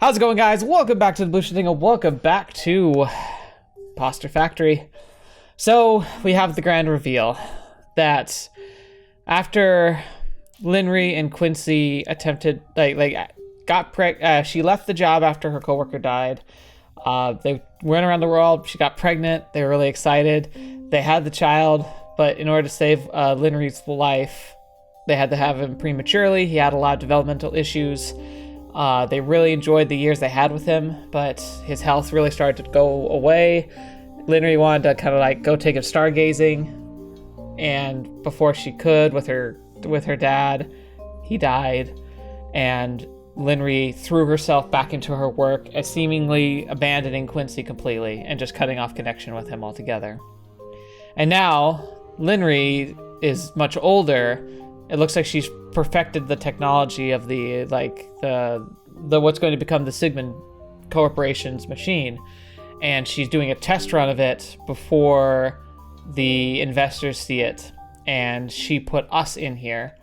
How's it going, guys? Welcome back to TheBlueShifting and welcome back to Imposter Factory. So we have the grand reveal that after Lynri and Quincy attempted, she left the job after her coworker died. They went around the world. She got pregnant. They were really excited. They had the child, but in order to save Lynri's life, they had to have him prematurely. He had a lot of developmental issues. They really enjoyed the years they had with him, but his health really started to go away. Lynri wanted to kind of like go take him stargazing, and before she could, with her dad, he died, and Lynri threw herself back into her work, seemingly abandoning Quincy completely and just cutting off connection with him altogether. And now Lynri is much older. It looks like she's perfected the technology of the what's going to become the Sigmund Corporation's machine, and she's doing a test run of it before the investors see it. And she put us in here,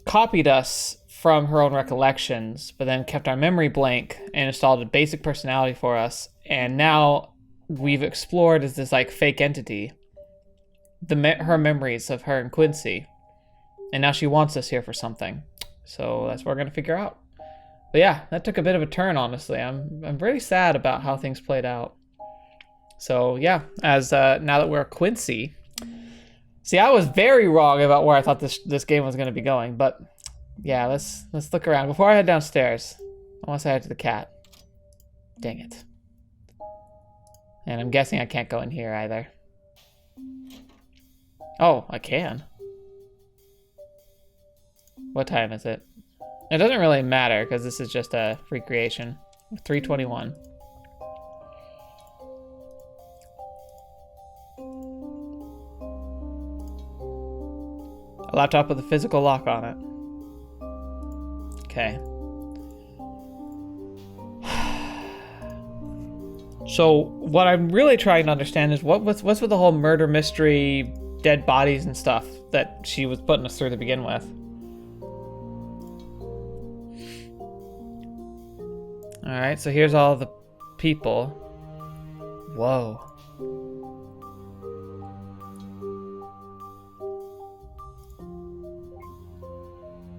copied us from her own recollections, but then kept our memory blank and installed a basic personality for us. And now we've explored as this like fake entity her memories of her and Quincy. And now she wants us here for something. So that's what we're going to figure out. But yeah, that took a bit of a turn, honestly. I'm very sad about how things played out. So yeah, as now that we're Quincy. See, I was very wrong about where I thought this game was going to be going. But yeah, let's look around. Before I head downstairs, I want to say hi to the cat. Dang it. And I'm guessing I can't go in here either. Oh, I can. What time is it? It doesn't really matter because this is just a recreation. 3:21. A laptop with a physical lock on it. Okay. So what I'm really trying to understand is what's with the whole murder mystery, dead bodies and stuff that she was putting us through to begin with. Alright, so here's all the people. Whoa.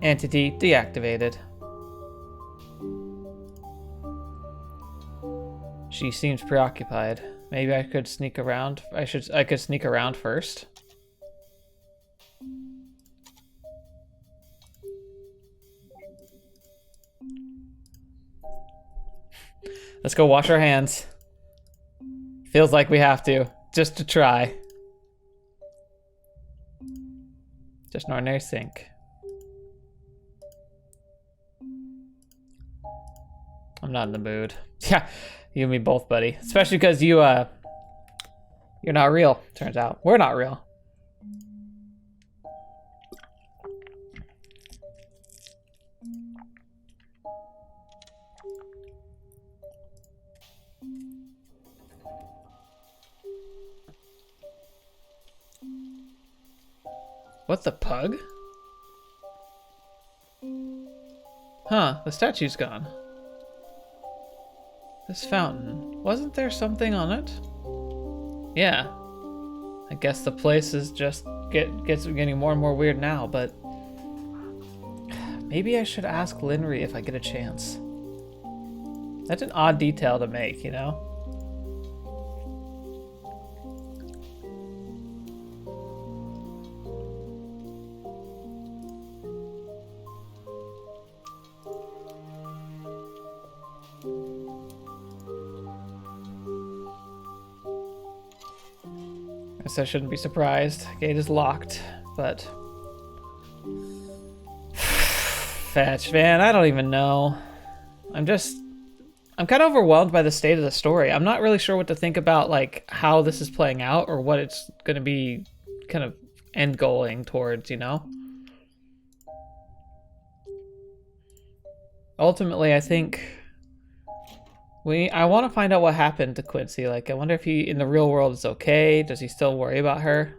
Entity deactivated. She seems preoccupied. Maybe I could sneak around. I could sneak around first. Let's go wash our hands. Feels like we have to, just to try. Just an ordinary sink. I'm not in the mood. Yeah, you and me both, buddy. Especially because you're not real, turns out. We're not real. What the pug? Huh, the statue's gone. This fountain, wasn't there something on it? Yeah. I guess the place is just getting more and more weird now, but maybe I should ask Lynri if I get a chance. That's an odd detail to make, you know? Guess I shouldn't be surprised. Gate is locked, but fetch, man, I don't even know. I'm kind of overwhelmed by the state of the story. I'm not really sure what to think about like how this is playing out or what it's going to be kind of end goaling towards, you know? Ultimately, I think I want to find out what happened to Quincy. Like, I wonder if he, in the real world, is okay. Does he still worry about her?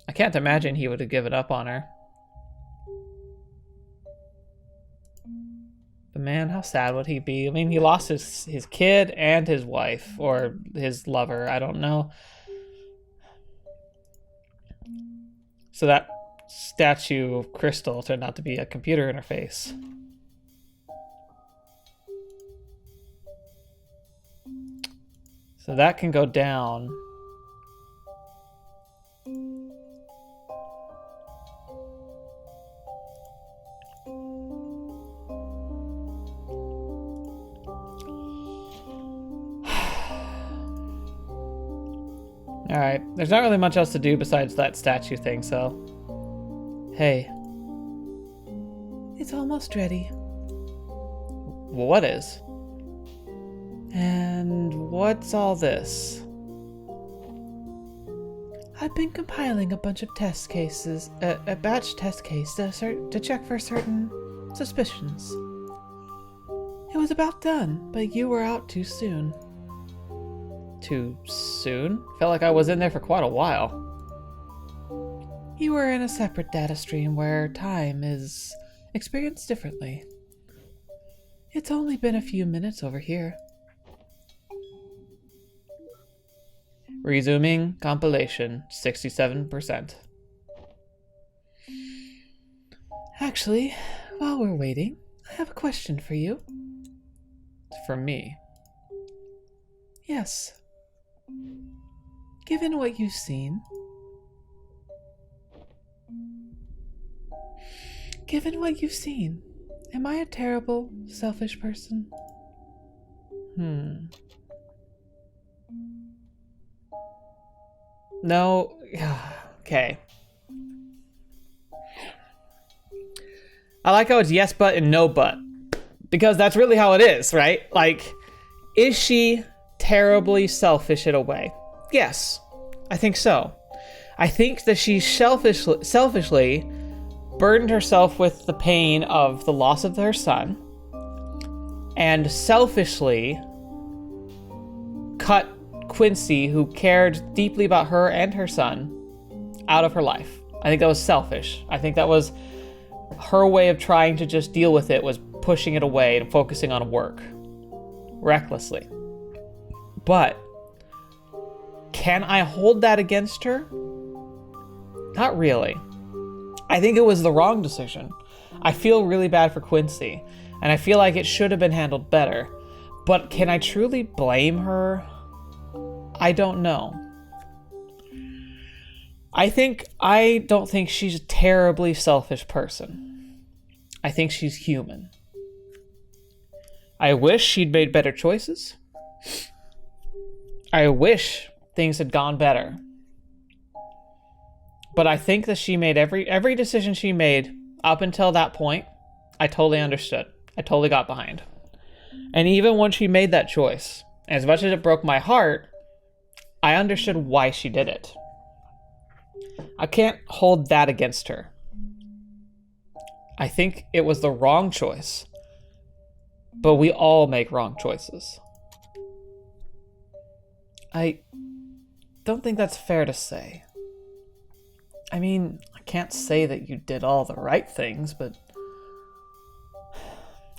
I can't imagine he would have given up on her. But man, how sad would he be? I mean, he lost his kid and his wife, or his lover, I don't know. So that statue of crystal turned out to be a computer interface. So that can go down. Alright, there's not really much else to do besides that statue thing, so... Hey. It's almost ready. Well, what is? And what's all this? I've been compiling a bunch of test cases, a batch test case to check for certain suspicions. It was about done, but you were out too soon. Too soon? Felt like I was in there for quite a while. You were in a separate data stream where time is experienced differently. It's only been a few minutes over here. Resuming compilation, 67%. Actually, while we're waiting, I have a question for you. For me? Yes. Given what you've seen, am I a terrible, selfish person? No. Okay. I like how it's yes but and no but. Because that's really how it is, right? Like, is she terribly selfish in a way? Yes, I think so. I think that she selfishly burdened herself with the pain of the loss of her son, and selfishly cut Quincy, who cared deeply about her and her son, out of her life. I think that was selfish. I think that was her way of trying to just deal with it, was pushing it away and focusing on work recklessly. But can I hold that against her? Not really. I think it was the wrong decision. I feel really bad for Quincy, and I feel like it should have been handled better. But can I truly blame her? I don't know. I don't think she's a terribly selfish person. I think she's human. I wish she'd made better choices. I wish things had gone better. But I think that she made every decision she made up until that point, I totally understood. I totally got behind. And even when she made that choice, as much as it broke my heart, I understood why she did it. I can't hold that against her. I think it was the wrong choice. But we all make wrong choices. I don't think that's fair to say. I mean, I can't say that you did all the right things, but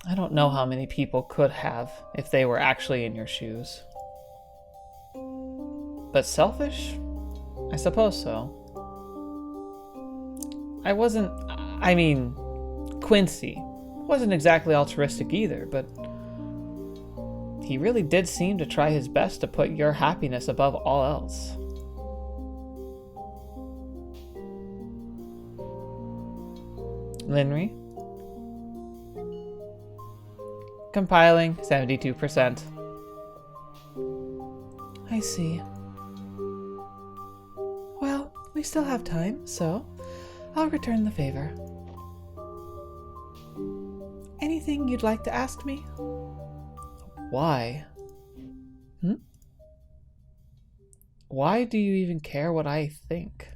I don't know how many people could have if they were actually in your shoes. But selfish? I suppose so. Quincy wasn't exactly altruistic either, but he really did seem to try his best to put your happiness above all else. Lynri? Compiling, 72%. I see. Well, we still have time, so I'll return the favor. Anything you'd like to ask me? Why? Why do you even care what I think?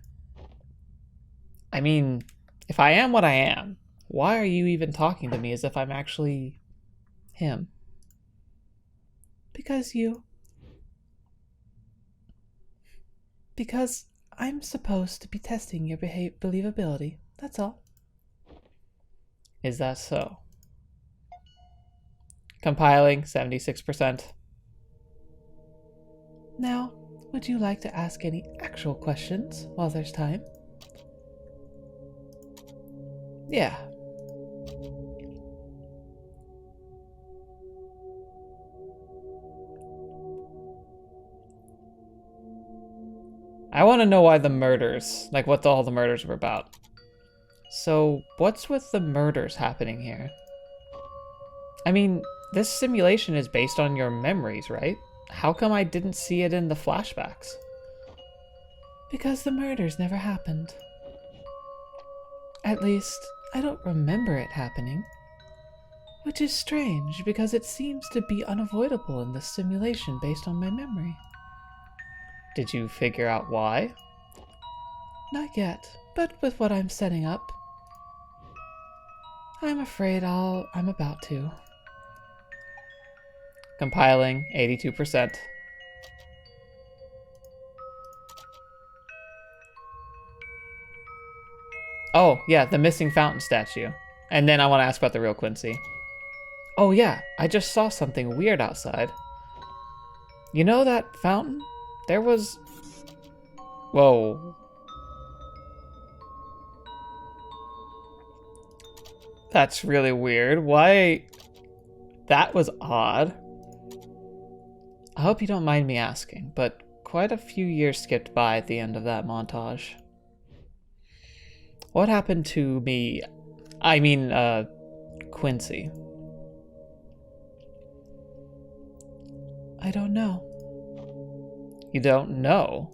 I mean, if I am what I am, why are you even talking to me as if I'm actually him? Because I'm supposed to be testing your believability, that's all. Is that so? Compiling, 76%. Now, would you like to ask any actual questions while there's time? Yeah. I want to know why the murders, like what all the murders were about. So, what's with the murders happening here? I mean, this simulation is based on your memories, right? How come I didn't see it in the flashbacks? Because the murders never happened. At least, I don't remember it happening. Which is strange, because it seems to be unavoidable in this simulation based on my memory. Did you figure out why? Not yet, but with what I'm setting up, I'm afraid I'm about to. Compiling, 82%. Oh, yeah, the missing fountain statue. And then I want to ask about the real Quincy. Oh yeah, I just saw something weird outside. You know that fountain? There was... Whoa. That's really weird. Why? That was odd. I hope you don't mind me asking, but quite a few years skipped by at the end of that montage. What happened to me? I mean, Quincy. I don't know. You don't know?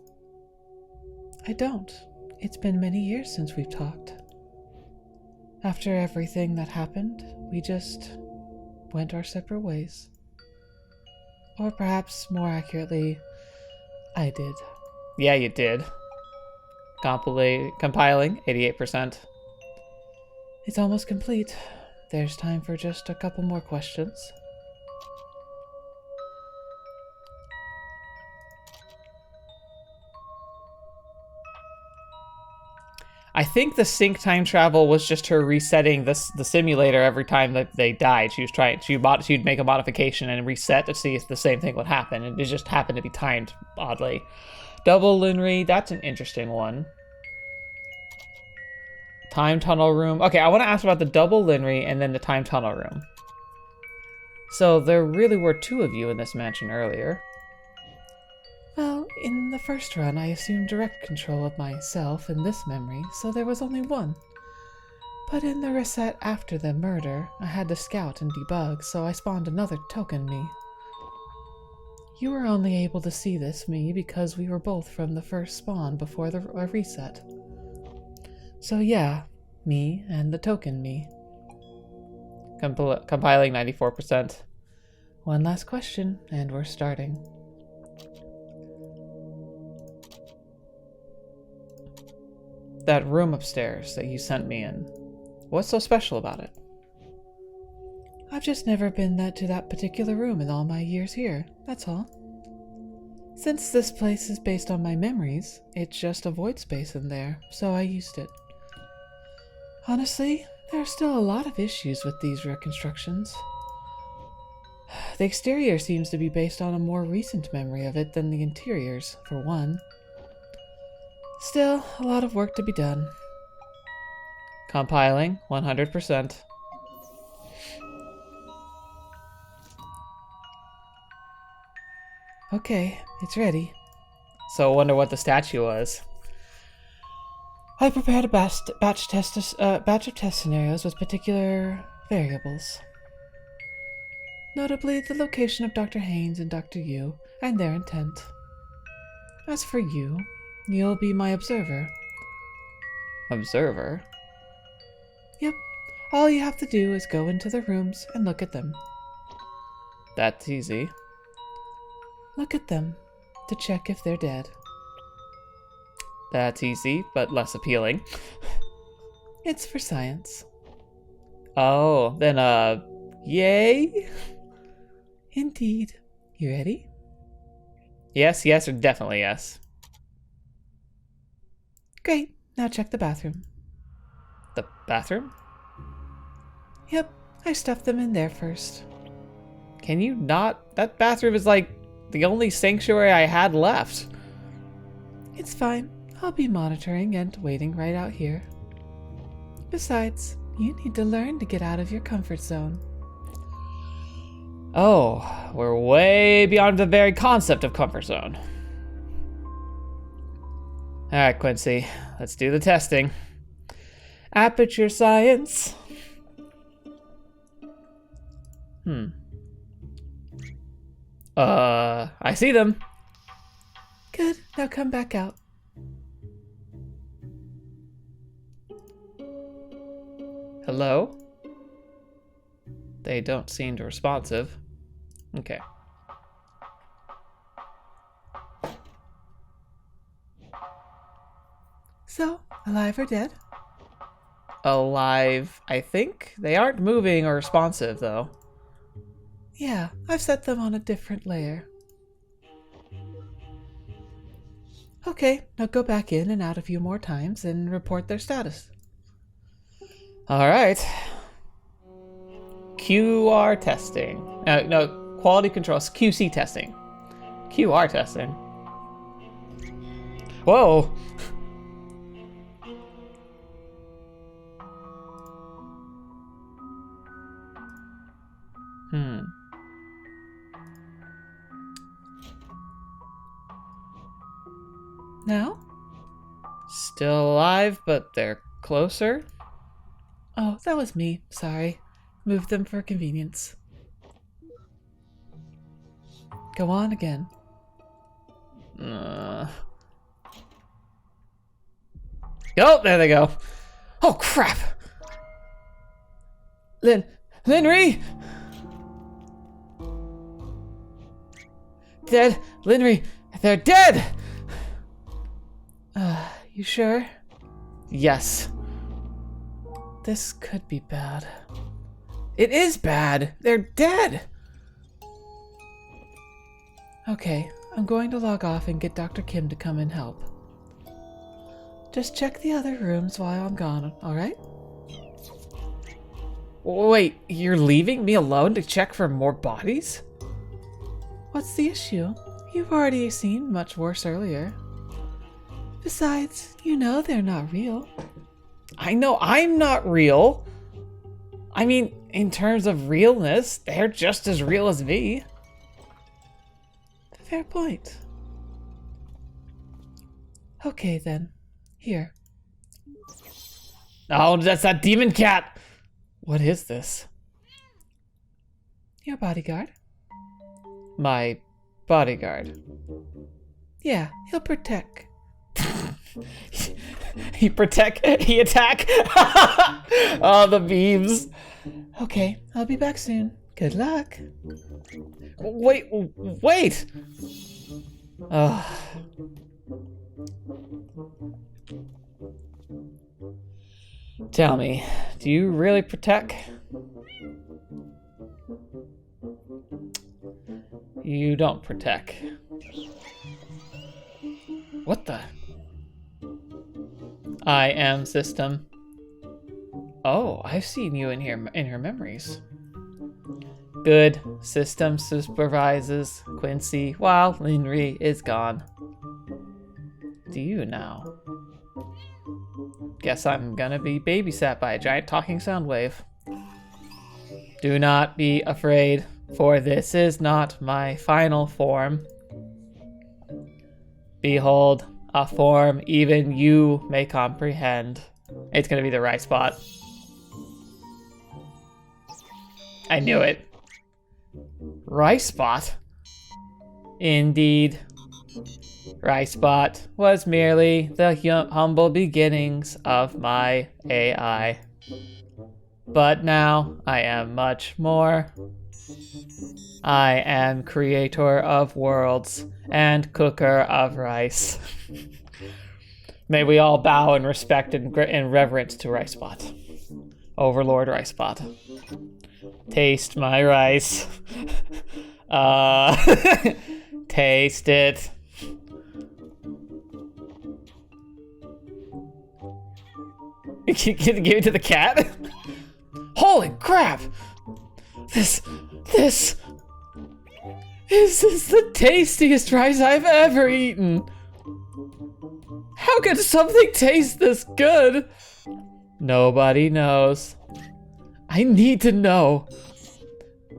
I don't. It's been many years since we've talked. After everything that happened, we just went our separate ways. Or perhaps more accurately, I did. Yeah, you did. Compiling, 88%. It's almost complete. There's time for just a couple more questions. I think the sync time travel was just her resetting the simulator every time that they died. She'd make a modification and reset to see if the same thing would happen, and it just happened to be timed oddly. Double Lynri, that's an interesting one. Time tunnel room. Okay, I want to ask about the double Lynri and then the time tunnel room. So there really were two of you in this mansion earlier. Well, in the first run, I assumed direct control of myself in this memory, so there was only one. But in the reset after the murder, I had to scout and debug, so I spawned another token me. You were only able to see this me because we were both from the first spawn before the reset. So yeah, me and the token me. Compiling 94%. One last question, and we're starting. That room upstairs that you sent me in. What's so special about it? I've just never been to that particular room in all my years here, that's all. Since this place is based on my memories, it's just a void space in there, so I used it. Honestly, there are still a lot of issues with these reconstructions. The exterior seems to be based on a more recent memory of it than the interiors, for one. Still, a lot of work to be done. Compiling, 100%. Okay, it's ready. So I wonder what the statue was. I prepared a batch of test scenarios with particular variables. Notably, the location of Dr. Haynes and Dr. Yu, and their intent. As for you, you'll be my observer. Observer? Yep. All you have to do is go into the rooms and look at them. That's easy. Look at them to check if they're dead. That's easy, but less appealing. It's for science. Oh, then, yay? Indeed. You ready? Yes, or definitely yes. Great. Now check the bathroom. The bathroom? Yep. I stuffed them in there first. Can you not? That bathroom is like the only sanctuary I had left. It's fine. I'll be monitoring and waiting right out here. Besides, you need to learn to get out of your comfort zone. Oh, we're way beyond the very concept of comfort zone. All right, Quincy, let's do the testing. Aperture science. I see them. Good, now come back out. Hello? They don't seem responsive. Okay. So, alive or dead? Alive, I think. They aren't moving or responsive, though. Yeah, I've set them on a different layer. Okay, now go back in and out a few more times and report their status. All right. QR testing. No, quality controls. QC testing. QR testing. Whoa. Now? Still alive, but they're closer. Oh, that was me. Sorry. Moved them for convenience. Go on again. Oh, there they go. Oh, crap. Lynri! Dead. Lynri, they're dead! You sure? Yes. This could be bad. It is bad. They're dead. Okay, I'm going to log off and get Dr. Kim to come and help. Just check the other rooms while I'm gone, alright? Wait, you're leaving me alone to check for more bodies? What's the issue? You've already seen much worse earlier. Besides, you know they're not real. I know I'm not real. I mean, in terms of realness, they're just as real as me. Fair point. Okay then. Here. Oh, that's that demon cat. What is this? Your bodyguard. My bodyguard. Yeah, he'll protect. He attack. Oh, the beams. Okay, I'll be back soon. Good luck. Wait. Tell me, do you really protect? You don't protect. What the? I am system. Oh, I've seen you in here in her memories. Good. System supervises Quincy while Lynri is gone. Do you now? Guess I'm gonna be babysat by a giant talking sound wave. Do not be afraid, for this is not my final form. Behold, a form even you may comprehend. It's gonna be the right spot. I knew it. Rice spot? Indeed. Rice spot was merely the humble beginnings of my AI. But now I am much more. I am creator of worlds and cooker of rice. May we all bow in respect and reverence to Rice Spot. Overlord Rice Spot. Taste my rice. Taste it. Give it to the cat? Holy crap! This... This is the tastiest rice I've ever eaten. How could something taste this good? Nobody knows. I need to know.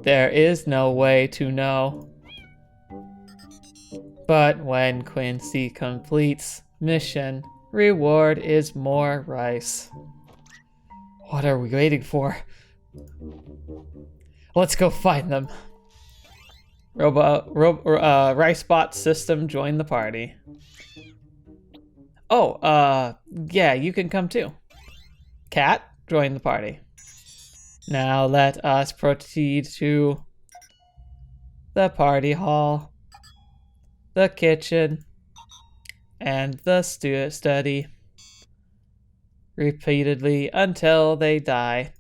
There is no way to know. But when Quincy completes mission, reward is more rice. What are we waiting for? Let's go find them. Ricebot system join the party. Oh, yeah, you can come too. Cat, join the party. Now let us proceed to the party hall, the kitchen, and the study. Repeatedly until they die.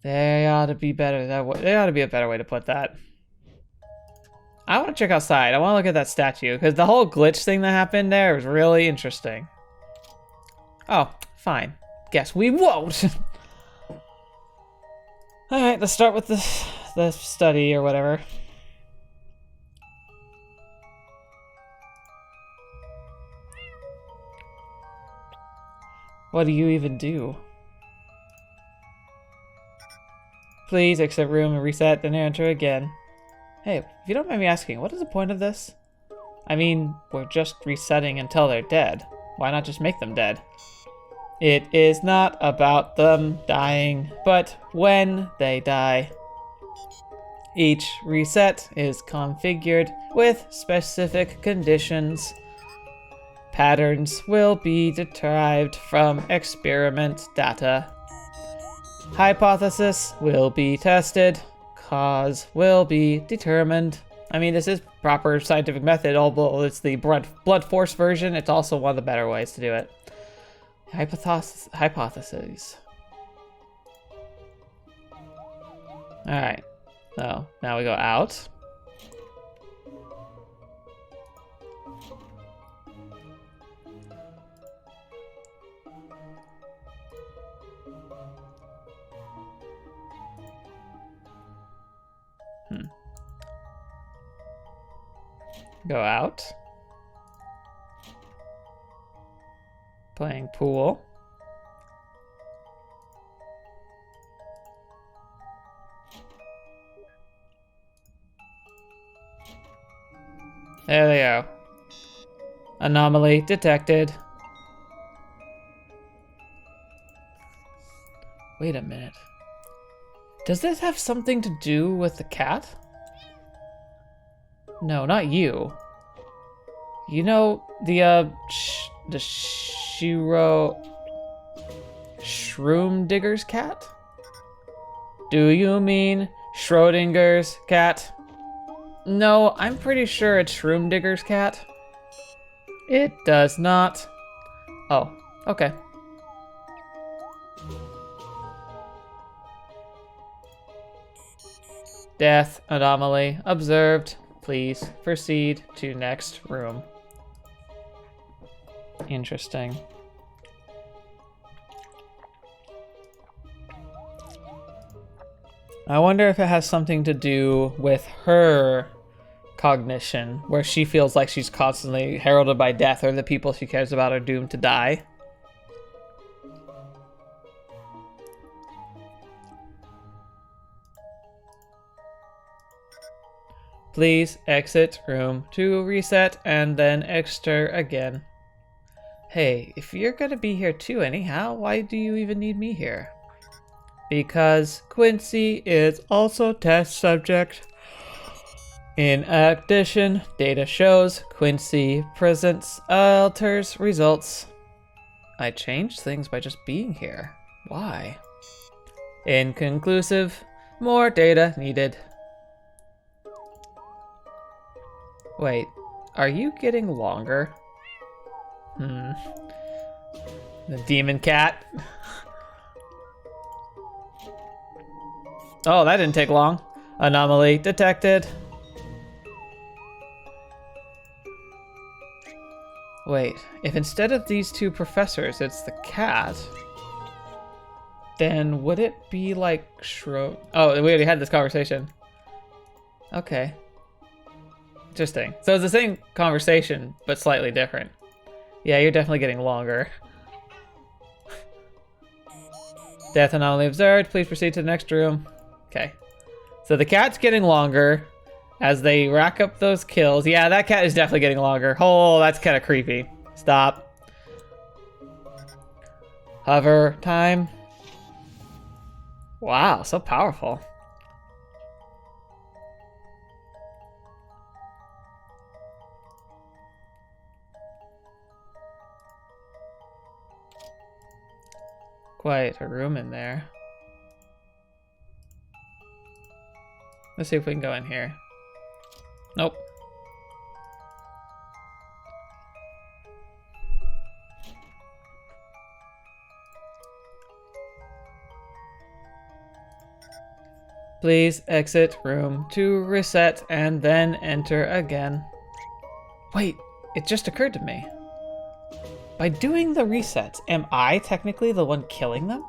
There ought to be better. There ought to be a better way to put that. I want to check outside. I want to look at that statue because the whole glitch thing that happened there was really interesting. Oh, fine. Guess we won't. All right, let's start with the study or whatever. What do you even do? Please exit room and reset, then enter again. Hey, if you don't mind me asking, what is the point of this? I mean, we're just resetting until they're dead. Why not just make them dead? It is not about them dying, but when they die. Each reset is configured with specific conditions. Patterns will be derived from experiment data. Hypothesis will be tested. Cause will be determined. I mean, this is proper scientific method, although it's the blood force version. It's also one of the better ways to do it. Hypotheses. All right. So now we go out. Go out. Playing pool. There they go. Anomaly detected. Wait a minute. Does this have something to do with the cat? No, not you. You know the Shroom Digger's cat? Do you mean Schrodinger's cat? No, I'm pretty sure it's Shroom Digger's cat. It does not. Oh, okay. Death anomaly observed. Please proceed to next room. Interesting. I wonder if it has something to do with her cognition, where she feels like she's constantly heralded by death, or the people she cares about are doomed to die. Please exit room to reset and then enter again. Hey, if you're gonna be here too anyhow, why do you even need me here? Because Quincy is also test subject. In addition, data shows Quincy presents alters results. I changed things by just being here. Why? Inconclusive. More data needed. Wait, are you getting longer? The demon cat. Oh, that didn't take long. Anomaly detected. Wait, if instead of these two professors, it's the cat, then would it be like Oh, we already had this conversation. Okay. Interesting. So it's the same conversation, but slightly different. Yeah, you're definitely getting longer. Death anomaly observed. Please proceed to the next room. Okay. So the cat's getting longer as they rack up those kills. Yeah, that cat is definitely getting longer. Oh, that's kind of creepy. Stop. Hover time. Wow, so powerful. Quite a room in there. Let's see if we can go in here. Nope. Please exit room to reset and then enter again. Wait, it just occurred to me. By doing the resets, am I technically the one killing them?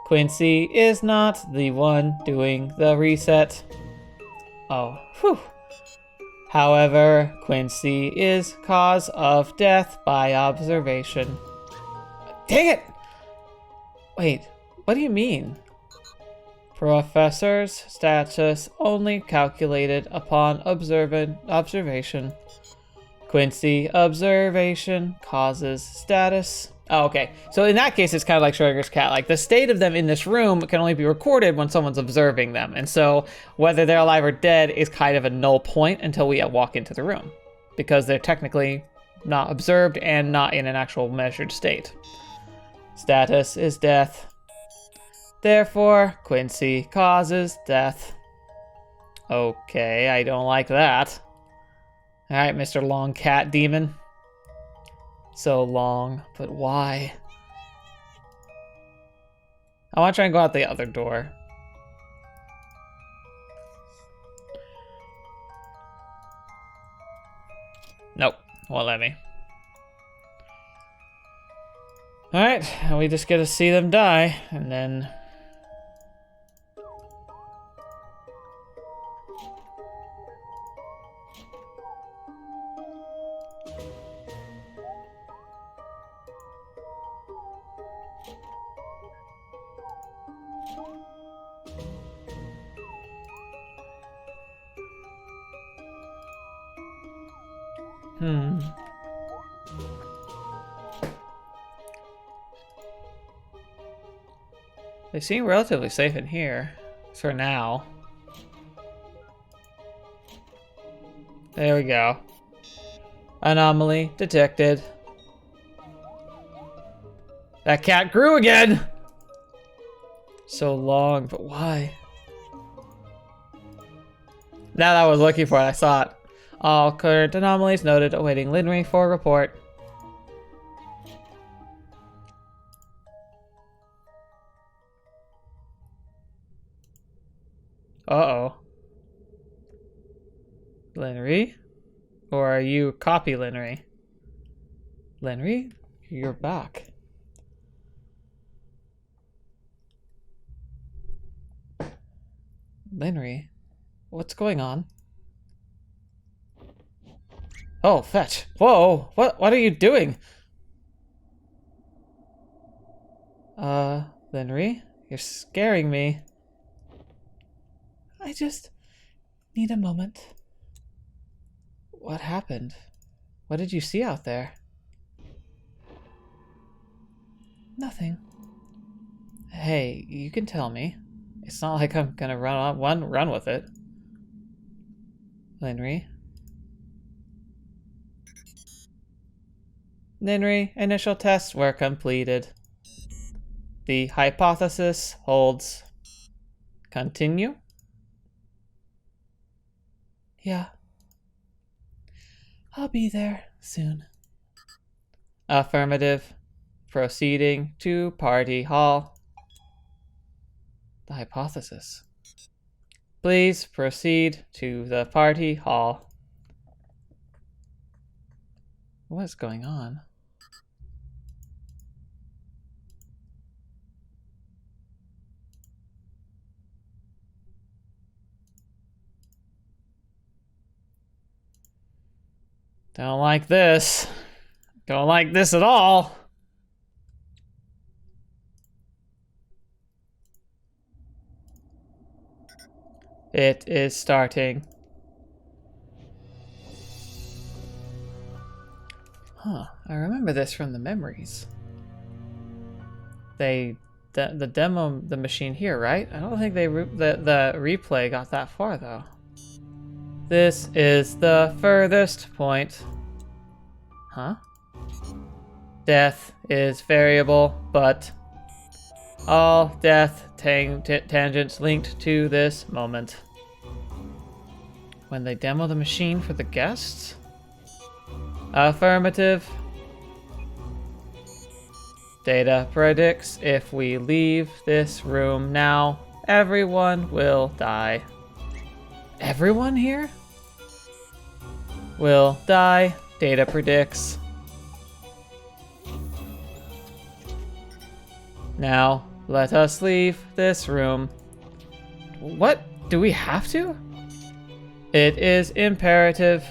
Quincy is not the one doing the reset. Oh, whew. However, Quincy is cause of death by observation. Dang it! Wait, what do you mean? Professor's status only calculated upon observation. Quincy observation causes status. Oh, okay. So in that case, it's kind of like Schrodinger's cat. Like the state of them in this room can only be recorded when someone's observing them. And so whether they're alive or dead is kind of a null point until we walk into the room, because they're technically not observed and not in an actual measured state. Status is death. Therefore, Quincy causes death. Okay, I don't like that. All right, Mr. Long Cat Demon. So long, but why? I want to try and go out the other door. Nope, won't let me. All right, we just get to see them die, and then... They seem relatively safe in here, for now. There we go. Anomaly detected. That cat grew again! So long, but why? Now that I was looking for it, I saw it. All current anomalies noted, awaiting Lynri for report. Uh-oh. Lynri? Or are you copy Lynri? Lynri? You're back. Lynri? What's going on? Oh, fetch. Whoa, what are you doing? Lynri? You're scaring me. I just need a moment. What happened? What did you see out there? Nothing. Hey, you can tell me. It's not like I'm gonna run with it. Lynri? Lynri, initial tests were completed. The hypothesis holds. Continue? Yeah. I'll be there soon. Affirmative. Proceeding to party hall. The hypothesis. Please proceed to the party hall. What's going on? Don't like this. Don't like this at all. It is starting. Huh, I remember this from the memories. The demo, the machine here, right? I don't think the replay got that far though. This is the furthest point. Huh? Death is variable, but all death tangents linked to this moment. When they demo the machine for the guests? Affirmative. Data predicts if we leave this room now, everyone will die. Everyone here will die, data predicts. Now, let us leave this room. What? Do we have to? It is imperative.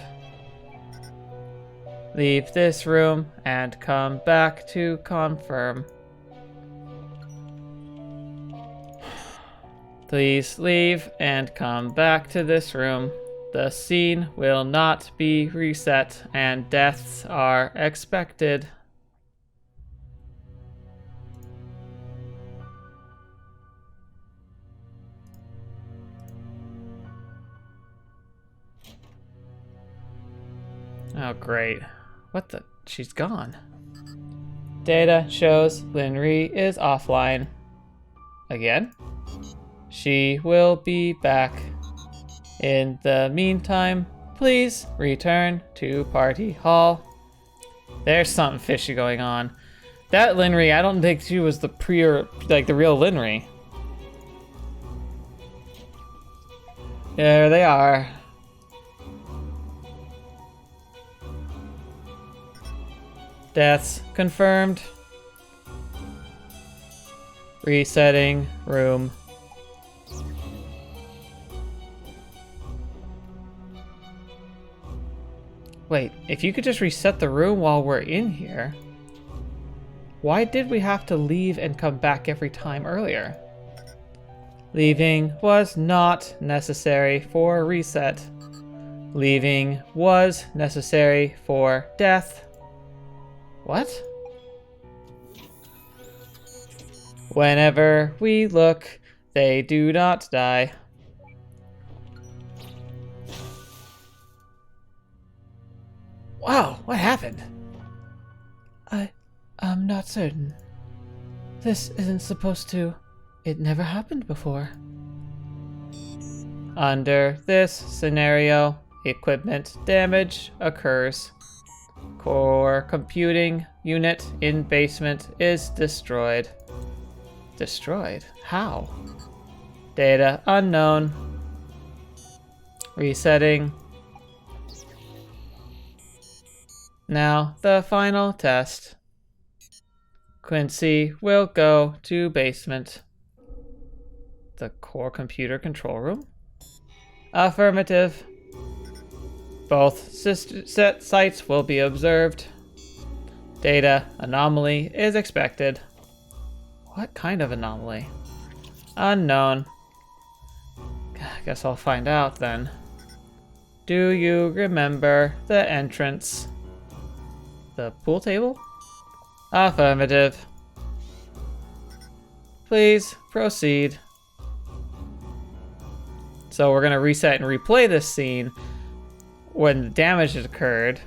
Leave this room and come back to confirm. Please leave and come back to this room. The scene will not be reset and deaths are expected. Oh, great. What the? She's gone. Data shows Lynri is offline. Again? She will be back. In the meantime, please return to Party Hall. There's something fishy going on. That Lynri, I don't think she was the the real Lynri. There they are. Deaths confirmed. Resetting room. Wait, if you could just reset the room while we're in here, why did we have to leave and come back every time earlier? Leaving was not necessary for reset. Leaving was necessary for death. What? Whenever we look, they do not die. Wow, what happened? I'm not certain. This isn't supposed to. It never happened before. Under this scenario, equipment damage occurs. Core computing unit in basement is destroyed. Destroyed? How? Data unknown. Resetting. Now, the final test. Quincy will go to basement. The core computer control room? Affirmative. Both set sites will be observed. Data anomaly is expected. What kind of anomaly? Unknown. Guess I'll find out then. Do you remember the entrance? The pool table? Affirmative. Please proceed. So we're going to reset and replay this scene when the damage has occurred.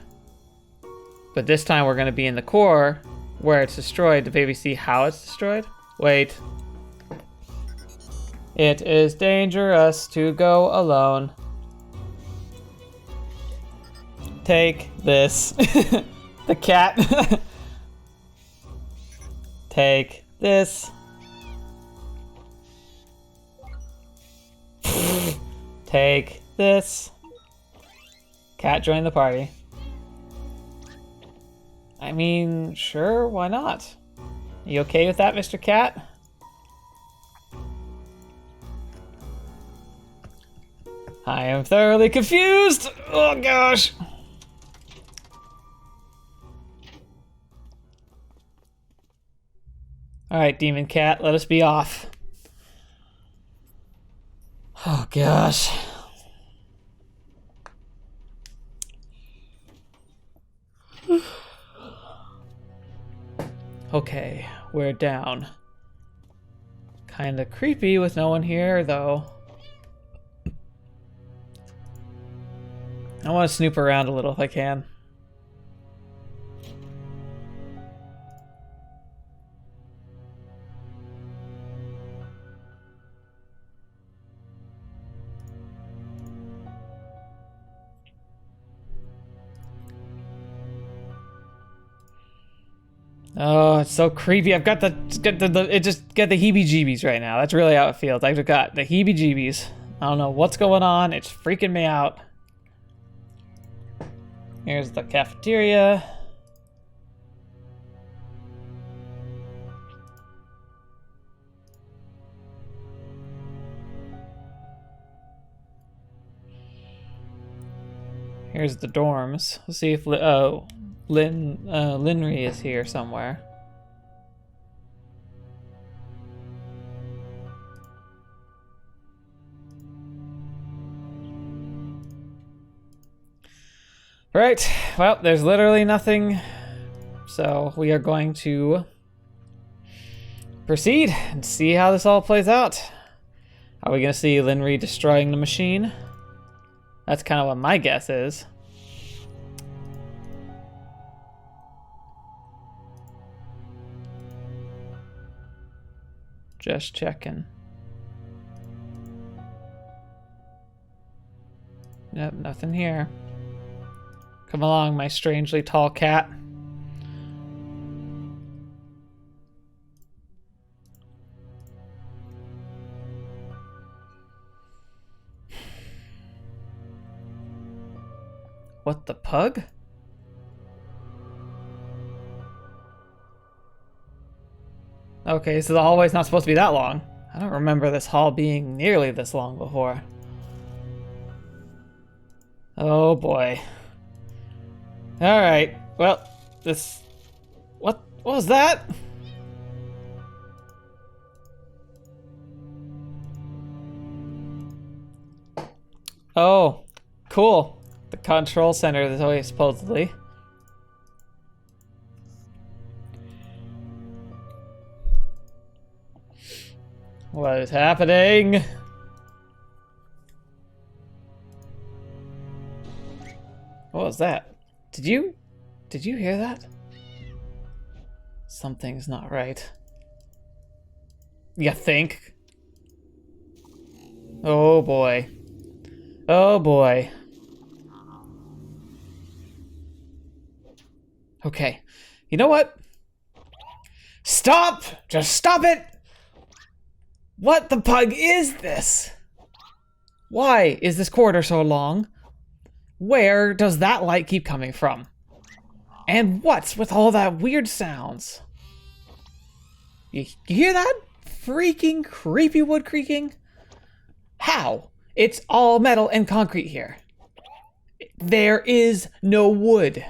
But this time we're going to be in the core where it's destroyed to maybe see how it's destroyed. Wait. It is dangerous to go alone. Take this. The cat. Take this. Take this. Cat join the party. I mean, sure, why not? You okay with that, Mr. Cat? I am thoroughly confused! Oh gosh! Alright, Demon Cat, let us be off. Oh gosh. Okay, we're down. Kinda creepy with no one here, though. I want to snoop around a little if I can. Oh, it's so creepy. I've got the it just get the heebie-jeebies right now. That's really how it feels. I've got the heebie-jeebies. I don't know what's going on. It's freaking me out. Here's the cafeteria. Here's the dorms. Let's see if Lynri is here somewhere. Right, well, there's literally nothing, so we are going to proceed and see how this all plays out. Are we gonna see Lynri destroying the machine? That's kind of what my guess is. Just checking. Yep, nothing here. Come along, my strangely tall cat. What the pug? Okay, so the hallway's not supposed to be that long. I don't remember this hall being nearly this long before. Oh boy. Alright, well, this... What was that? Oh, cool. The control center is always supposedly. What is happening? What was that? Did you hear that? Something's not right. You think? Oh boy. Oh boy. Okay. You know what? Stop! Just stop it! What the pug is this? Why is this corridor so long? Where does that light keep coming from? And what's with all that weird sounds? You hear that? Freaking creepy wood creaking? How? It's all metal and concrete here. There is no wood.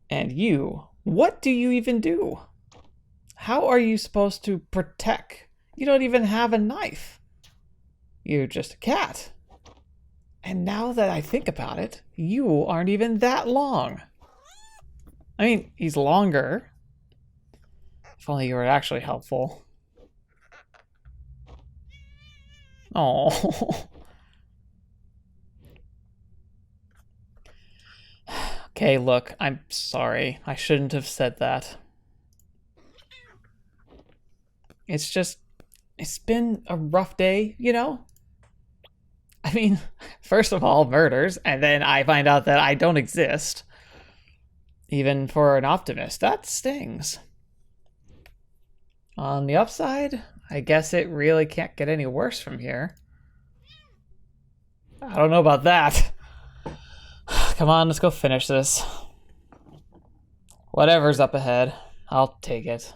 And you, what do you even do? How are you supposed to protect? You don't even have a knife. You're just a cat. And now that I think about it, you aren't even that long. I mean, he's longer. If only you were actually helpful. Oh. Okay, look, I'm sorry. I shouldn't have said that. It's been a rough day, you know? I mean, first of all, murders, and then I find out that I don't exist. Even for an optimist, that stings. On the upside, I guess it really can't get any worse from here. I don't know about that. Come on, let's go finish this. Whatever's up ahead, I'll take it.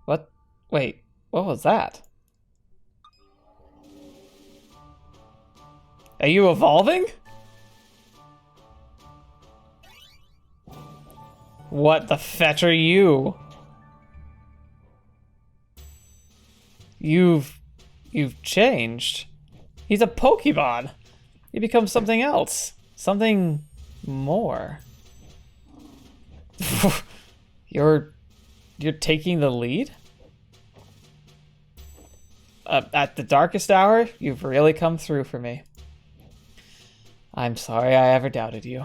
What? Wait. What was that? Are you evolving? What the fetch are you? You've changed. He's a Pokemon. He becomes something else. Something more. You're taking the lead? At the darkest hour, you've really come through for me. I'm sorry I ever doubted you.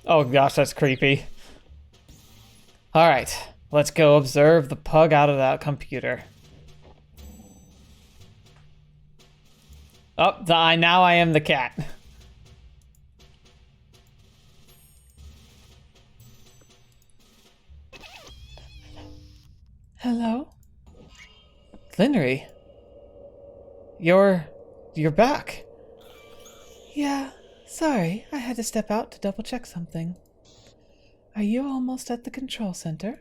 Oh gosh, that's creepy. Alright, let's go observe the pug out of that computer. Oh, now I am the cat. Hello? Lynri, you're back. Yeah, sorry. I had to step out to double check something. Are you almost at the control center?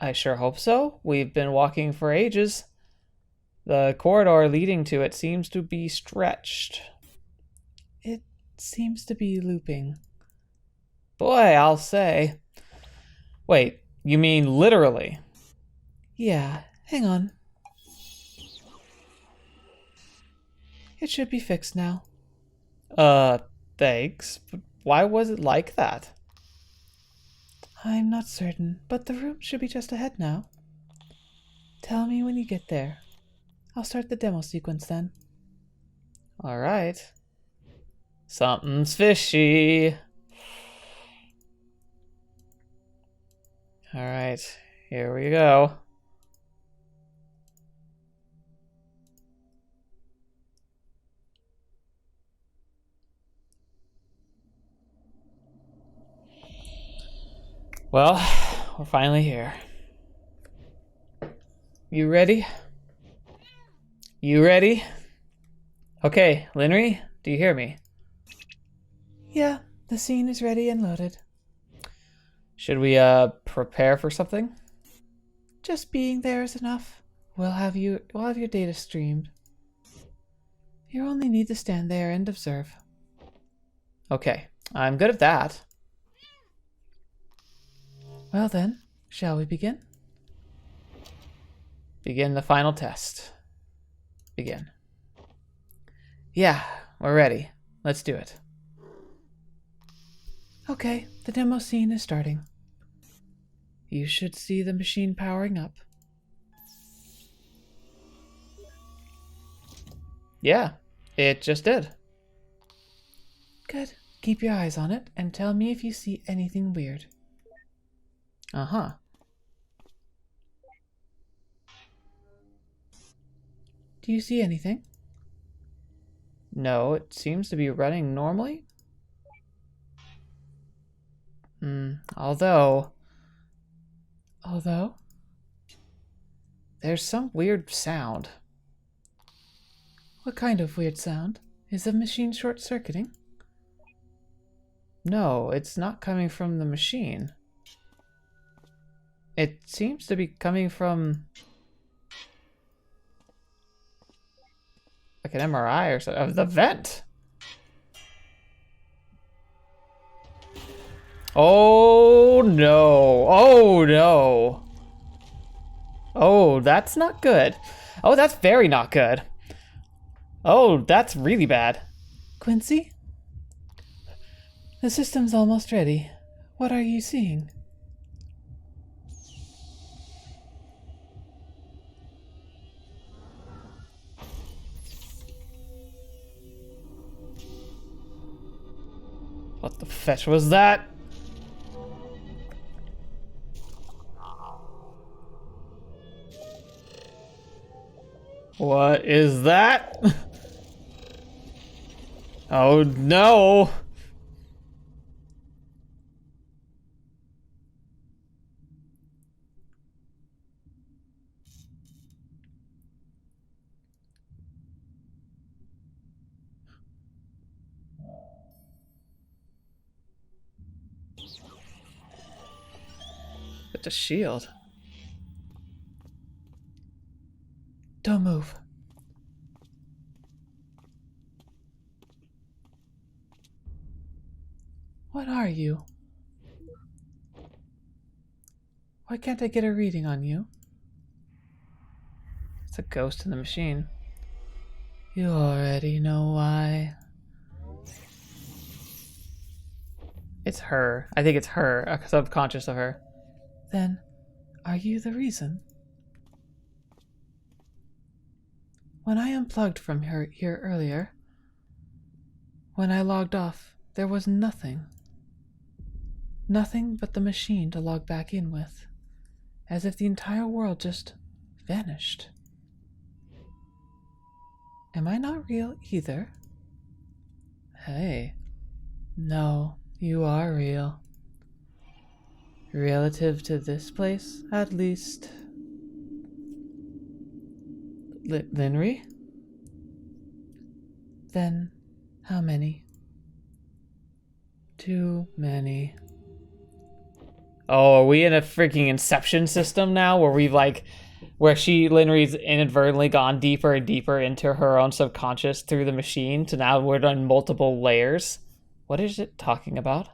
I sure hope so. We've been walking for ages. The corridor leading to it seems to be stretched. It seems to be looping. Boy, I'll say. Wait, you mean literally? Yeah, hang on. It should be fixed now. Thanks. But why was it like that? I'm not certain, but the room should be just ahead now. Tell me when you get there. I'll start the demo sequence then. Alright. Something's fishy. Alright, here we go. Well, we're finally here. You ready? You ready? Okay, Lynri, do you hear me? Yeah, the scene is ready and loaded. Should we, prepare for something? Just being there is enough. We'll have your data streamed. You only need to stand there and observe. Okay, I'm good at that. Well then, shall we begin? Begin the final test. Begin. Yeah, we're ready. Let's do it. Okay, the demo scene is starting. You should see the machine powering up. Yeah, it just did. Good. Keep your eyes on it and tell me if you see anything weird. Uh-huh. Do you see anything? No, it seems to be running normally. Although there's some weird sound. What kind of weird sound? Is the machine short-circuiting? No, it's not coming from the machine. It seems to be coming from like an MRI or something. Of the vent. Oh no. Oh no. Oh, that's not good. Oh, that's very not good. Oh, that's really bad. Quincy? The system's almost ready. What are you seeing? What the fetch was that? What is that? Oh no! It's a shield. Don't move. What are you? Why can't I get a reading on you? It's a ghost in the machine. You already know why. It's her. I think it's her, a subconscious of her. Then, are you the reason? When I unplugged from here earlier, when I logged off, there was nothing. Nothing but the machine to log back in with, as if the entire world just vanished. Am I not real either? Hey. No, you are real. Relative to this place, at least. Lynri? Then, how many? Too many. Oh, are we in a freaking Inception system now where we've like, where Lynri's inadvertently gone deeper and deeper into her own subconscious through the machine to now we're on multiple layers? What is it talking about?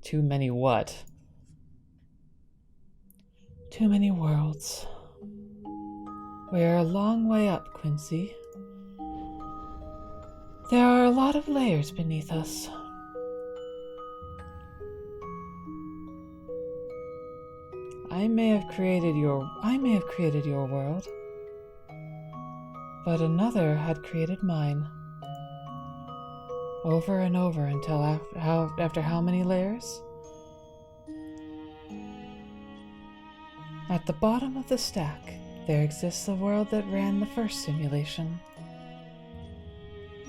Too many what? Too many worlds. We're a long way up, Quincy. There are a lot of layers beneath us. I may have created your world, but another had created mine. Over and over until after how many layers? At the bottom of the stack, there exists a world that ran the first simulation.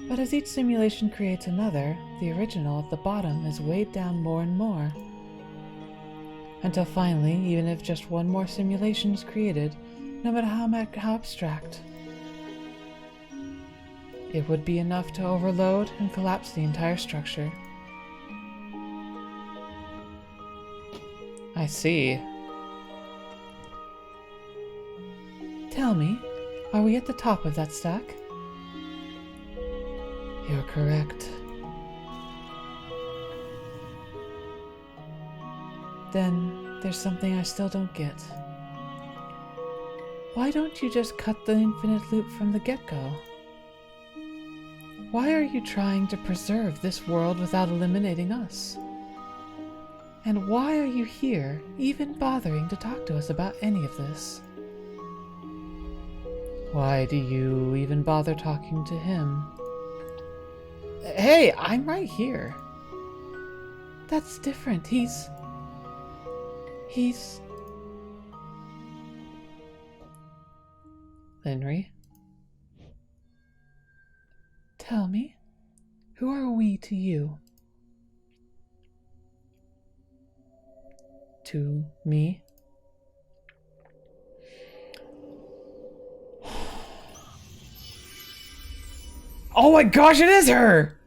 But as each simulation creates another, the original at the bottom is weighed down more and more. Until finally, even if just one more simulation is created, no matter how abstract, it would be enough to overload and collapse the entire structure. I see. Tell me, are we at the top of that stack? You're correct. Then there's something I still don't get. Why don't you just cut the infinite loop from the get-go? Why are you trying to preserve this world without eliminating us? And why are you here, even bothering to talk to us about any of this? Why do you even bother talking to him? Hey, I'm right here. That's different. He's... Lynri? Tell me, who are we to you? To me? Oh my gosh, it is her!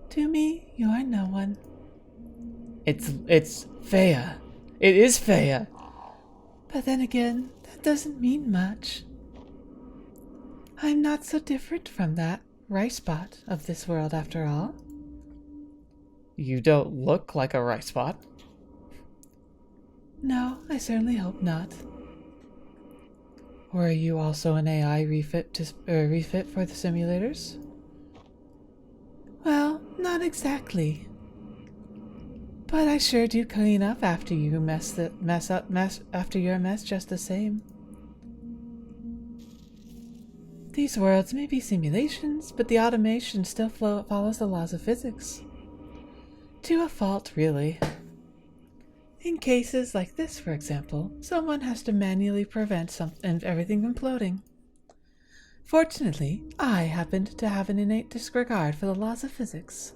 To me, you are no one. It's Faya. It is Faya. But then again, that doesn't mean much. I'm not so different from that rice bot of this world after all. You don't look like a rice bot. No, I certainly hope not. Or are you also an AI refit for the simulators? Well, not exactly. But I sure do clean up after you mess after your mess just the same. These worlds may be simulations, but the automation still follows the laws of physics. To a fault, really. In cases like this, for example, someone has to manually prevent everything imploding. Fortunately, I happened to have an innate disregard for the laws of physics.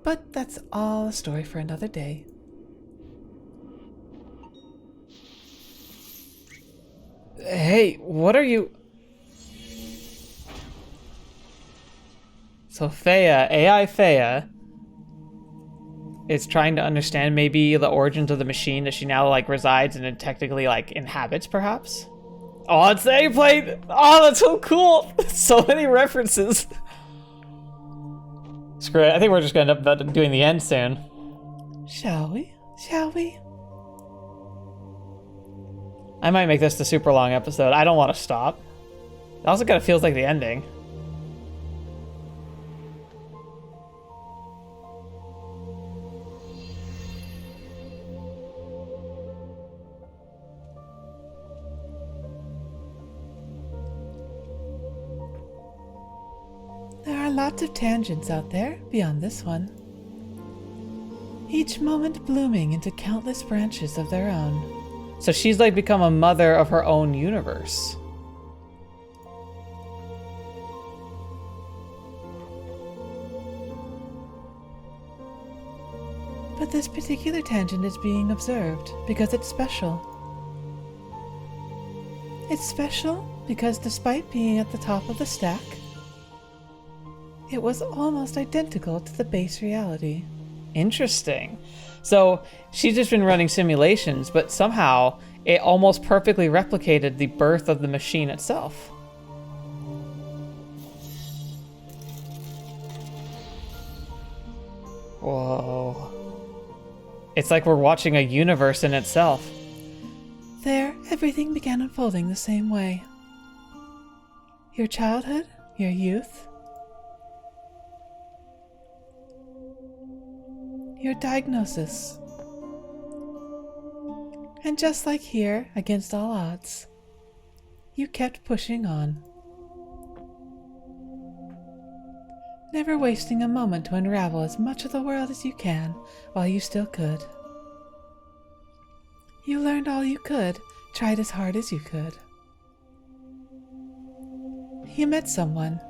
But that's all a story for another day. Hey, what are you... So Faya, AI Faya, is trying to understand maybe the origins of the machine that she now like resides and technically like inhabits, perhaps? Oh, it's the A-plane! Oh, that's so cool! So many references! Screw it. I think we're just gonna end up doing the end soon. Shall we? Shall we? I might make this the super long episode. I don't want to stop. It also kind of feels like the ending. There are lots of tangents out there beyond this one. Each moment blooming into countless branches of their own. So she's like become a mother of her own universe. But this particular tangent is being observed because it's special. It's special because despite being at the top of the stack, it was almost identical to the base reality. Interesting. So she's just been running simulations, but somehow it almost perfectly replicated the birth of the machine itself. Whoa. It's like we're watching a universe in itself. There, everything began unfolding the same way. Your childhood, your youth, your diagnosis. And just like here, against all odds, you kept pushing on. Never wasting a moment to unravel as much of the world as you can while you still could. You learned all you could, tried as hard as you could. You met someone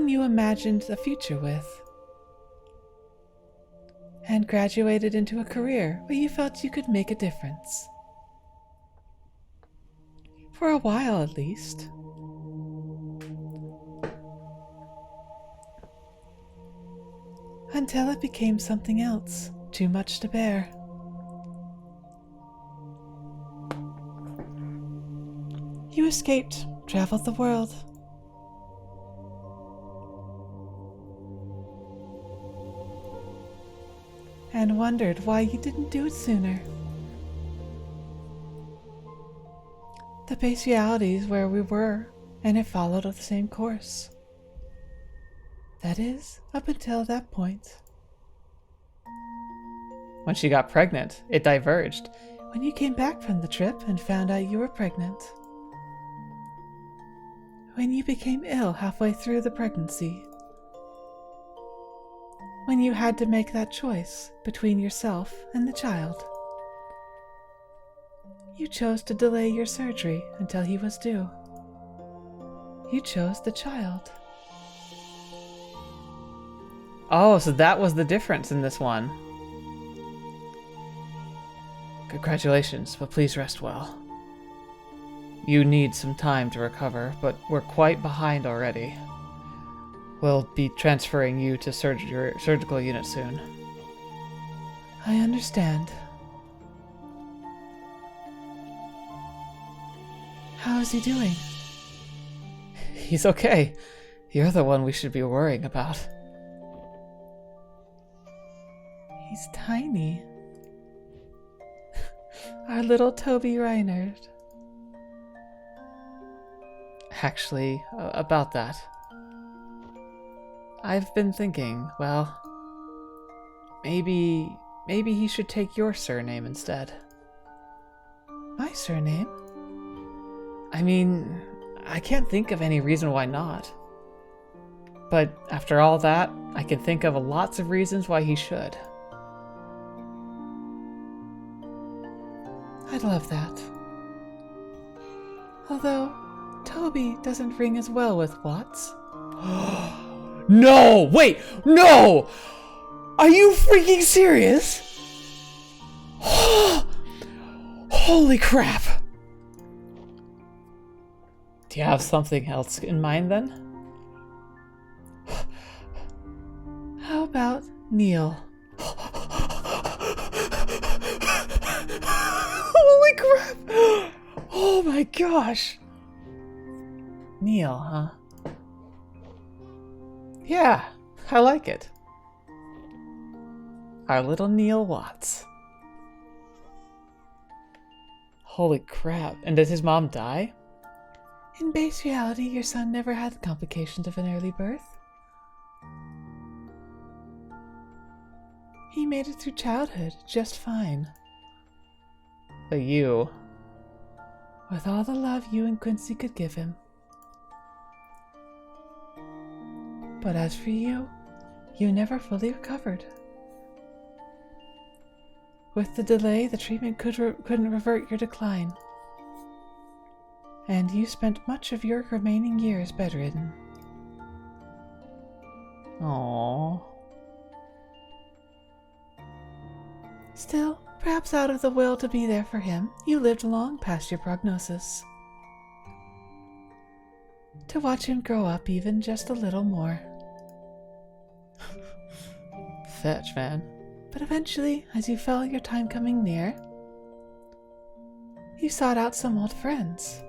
you imagined a future with, and graduated into a career where you felt you could make a difference. For a while, at least. Until it became something else, too much to bear. You escaped, traveled the world. And wondered why you didn't do it sooner. The base reality is where we were, and it followed the same course. That is, up until that point. When she got pregnant, it diverged. When you came back from the trip and found out you were pregnant. When you became ill halfway through the pregnancy. When you had to make that choice between yourself and the child. You chose to delay your surgery until he was due. You chose the child. Oh, so that was the difference in this one. Congratulations, but please rest well. You need some time to recover, but we're quite behind already. We'll be transferring you to surgical unit soon. I understand. How is he doing? He's okay. You're the one we should be worrying about. He's tiny. Our little Toby Reinhardt. Actually, about that. I've been thinking, well, maybe he should take your surname instead. My surname? I mean, I can't think of any reason why not. But after all that, I can think of lots of reasons why he should. I'd love that. Although, Toby doesn't ring as well with Watts. No! Wait! No! Are you freaking serious? Holy crap! Do you have something else in mind then? How about Neil? Holy crap! Oh my gosh! Neil, huh? Yeah, I like it. Our little Neil Watts. Holy crap. And did his mom die? In base reality, your son never had the complications of an early birth. He made it through childhood just fine. But you... With all the love you and Quincy could give him. But as for you, you never fully recovered. With the delay, the treatment couldn't revert your decline. And you spent much of your remaining years bedridden. Aww. Still, perhaps out of the will to be there for him, you lived long past your prognosis. To watch him grow up even just a little more. Fetch, man. But eventually, as you felt your time coming near, you sought out some old friends.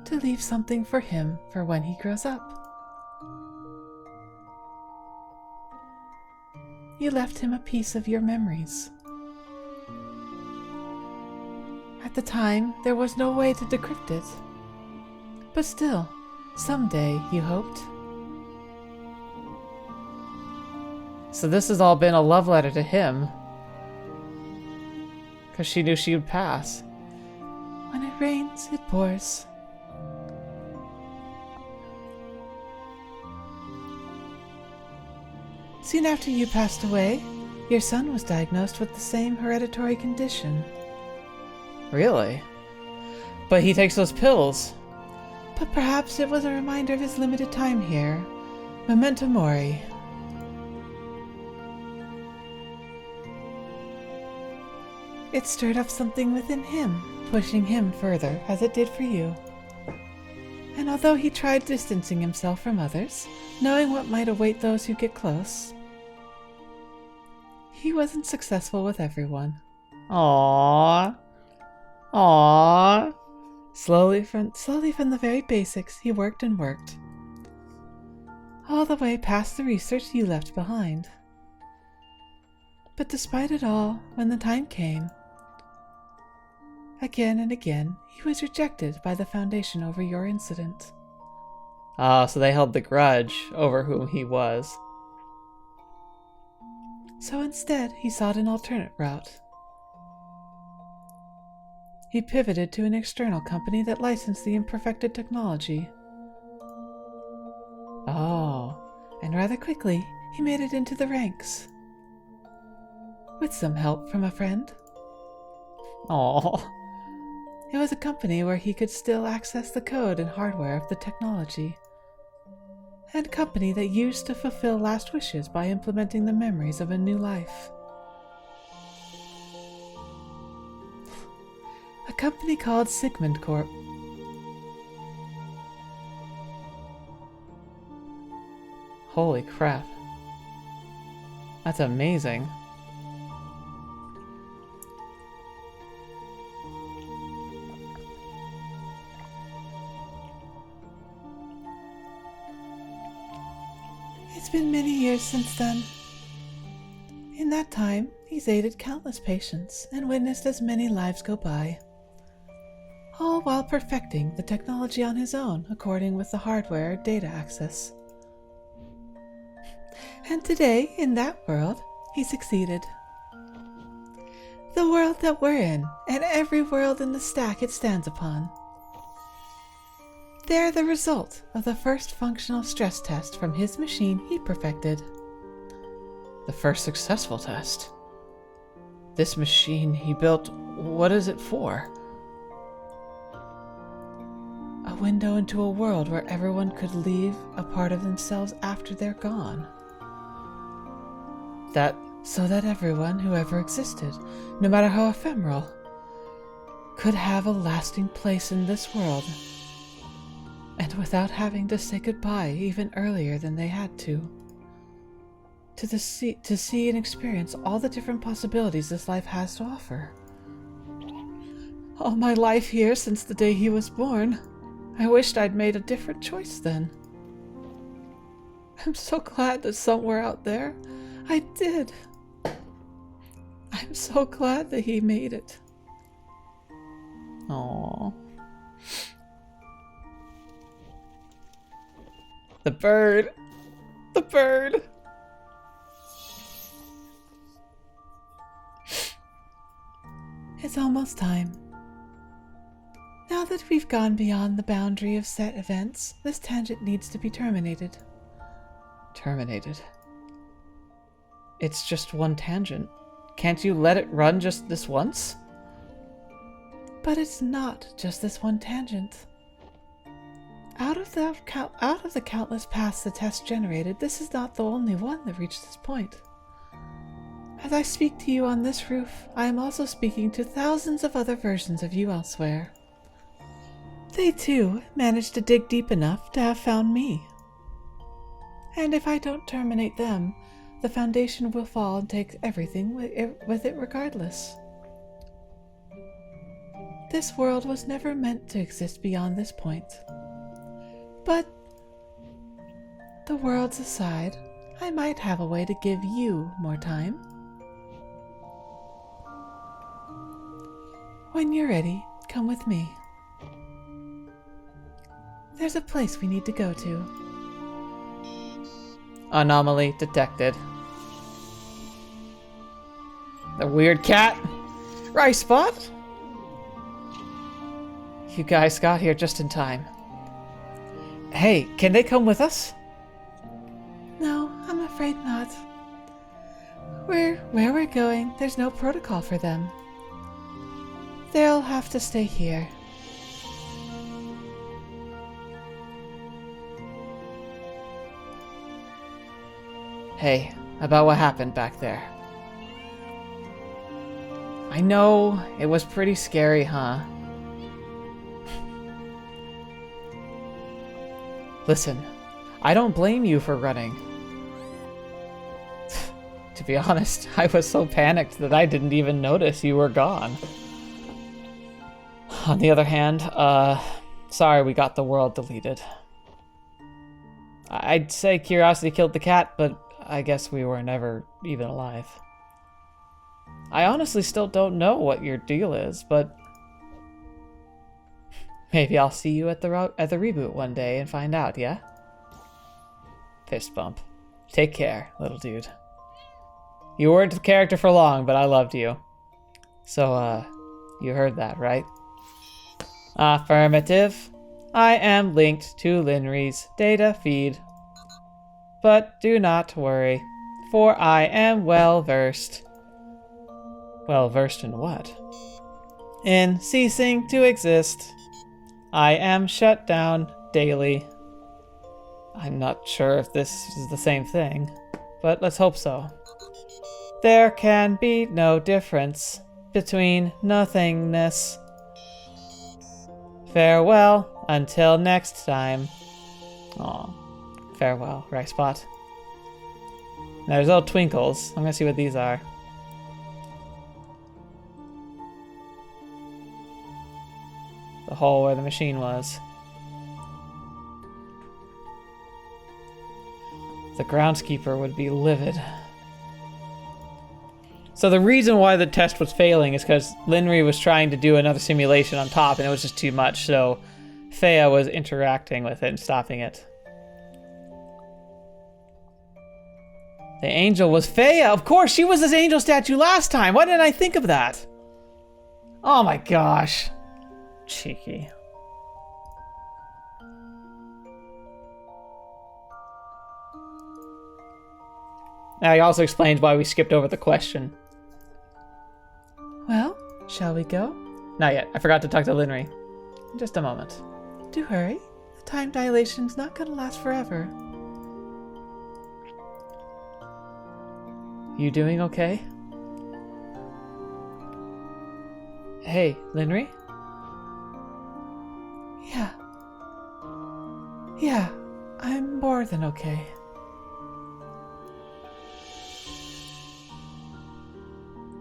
To leave something for him for when he grows up. You left him a piece of your memories. At the time, there was no way to decrypt it. But still, someday, you hoped. So this has all been a love letter to him. Because she knew she would pass. When it rains, it pours. Soon after you passed away, your son was diagnosed with the same hereditary condition. Really? But he takes those pills. But perhaps it was a reminder of his limited time here. Memento mori. It stirred up something within him, pushing him further, as it did for you. And although he tried distancing himself from others, knowing what might await those who get close, he wasn't successful with everyone. Aww. Aww. Slowly from the very basics, he worked and worked. All the way past the research you left behind. But despite it all, when the time came, again and again, he was rejected by the Foundation over your incident. Ah, so they held the grudge over whom he was. So instead, he sought an alternate route. He pivoted to an external company that licensed the imperfected technology. Oh, and rather quickly, he made it into the ranks. With some help from a friend. Aww. It was a company where he could still access the code and hardware of the technology. And a company that used to fulfill last wishes by implementing the memories of a new life. A company called Sigmund Corp. Holy crap. That's amazing. It's been many years since then. In that time, he's aided countless patients and witnessed as many lives go by. All while perfecting the technology on his own according with the hardware data access. And today, in that world, he succeeded. The world that we're in, and every world in the stack it stands upon. They're the result of the first functional stress test from his machine he perfected. The first successful test. This machine he built, what is it for? A window into a world where everyone could leave a part of themselves after they're gone. So that everyone who ever existed, no matter how ephemeral, could have a lasting place in this world. And without having to say goodbye even earlier than they had to. To see and experience all the different possibilities this life has to offer. All my life here since the day he was born, I wished I'd made a different choice then. I'm so glad that somewhere out there I did. I'm so glad that he made it. Aww. The bird. The bird. It's almost time. Now that we've gone beyond the boundary of set events, this tangent needs to be terminated. Terminated? It's just one tangent. Can't you let it run just this once? But it's not just this one tangent. Out of the countless paths the test generated, this is not the only one that reached this point. As I speak to you on this roof, I am also speaking to thousands of other versions of you elsewhere. They too managed to dig deep enough to have found me. And if I don't terminate them, the foundation will fall and take everything with it regardless. This world was never meant to exist beyond this point. But, the worlds aside, I might have a way to give you more time. When you're ready, come with me. There's a place we need to go to. Anomaly detected. The weird cat. Right spot. You guys got here just in time. Hey, can they come with us? No, I'm afraid not. Where we're going, there's no protocol for them. They'll have to stay here. Hey, about what happened back there. I know, it was pretty scary, huh? Listen, I don't blame you for running. To be honest, I was so panicked that I didn't even notice you were gone. On the other hand, sorry we got the world deleted. I'd say curiosity killed the cat, but I guess we were never even alive. I honestly still don't know what your deal is, but maybe I'll see you at the reboot one day and find out, yeah? Fist bump. Take care, little dude. You weren't the character for long, but I loved you. So, you heard that, right? Affirmative. I am linked to Lynri's data feed. But do not worry, for I am well versed. Well versed in what? In ceasing to exist. I am shut down daily. I'm not sure if this is the same thing, but let's hope so. There can be no difference between nothingness. Farewell until next time. Aw, farewell, right spot. Now there's little twinkles. I'm gonna see what these are. The hole where the machine was. The groundskeeper would be livid. So the reason why the test was failing is because Lynri was trying to do another simulation on top and it was just too much, so Fea was interacting with it and stopping it. The angel was Fea! Of course, she was this angel statue last time! Why didn't I think of that? Oh my gosh. Cheeky. Now he also explains why we skipped over the question. Well, shall we go? Not yet. I forgot to talk to Lynri. In just a moment. Do hurry. The time dilation's not gonna last forever. You doing okay? Hey, Lynri? Yeah, I'm more than okay.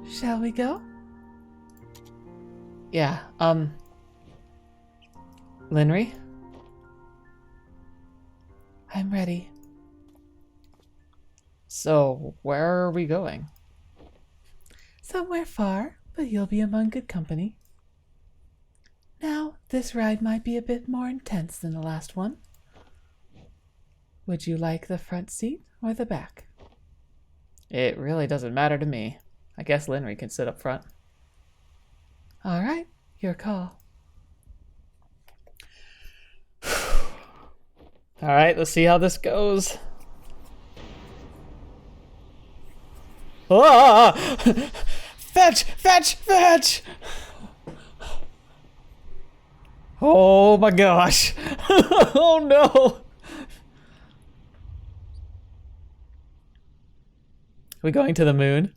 Shall we go? Yeah, Lynri? I'm ready. So, where are we going? Somewhere far, but you'll be among good company. Now, this ride might be a bit more intense than the last one. Would you like the front seat or the back? It really doesn't matter to me. I guess Lynri can sit up front. All right, your call. All right, let's see how this goes. Ah! Fetch! Fetch! Fetch! Oh my gosh! Oh no! Are we going to the moon?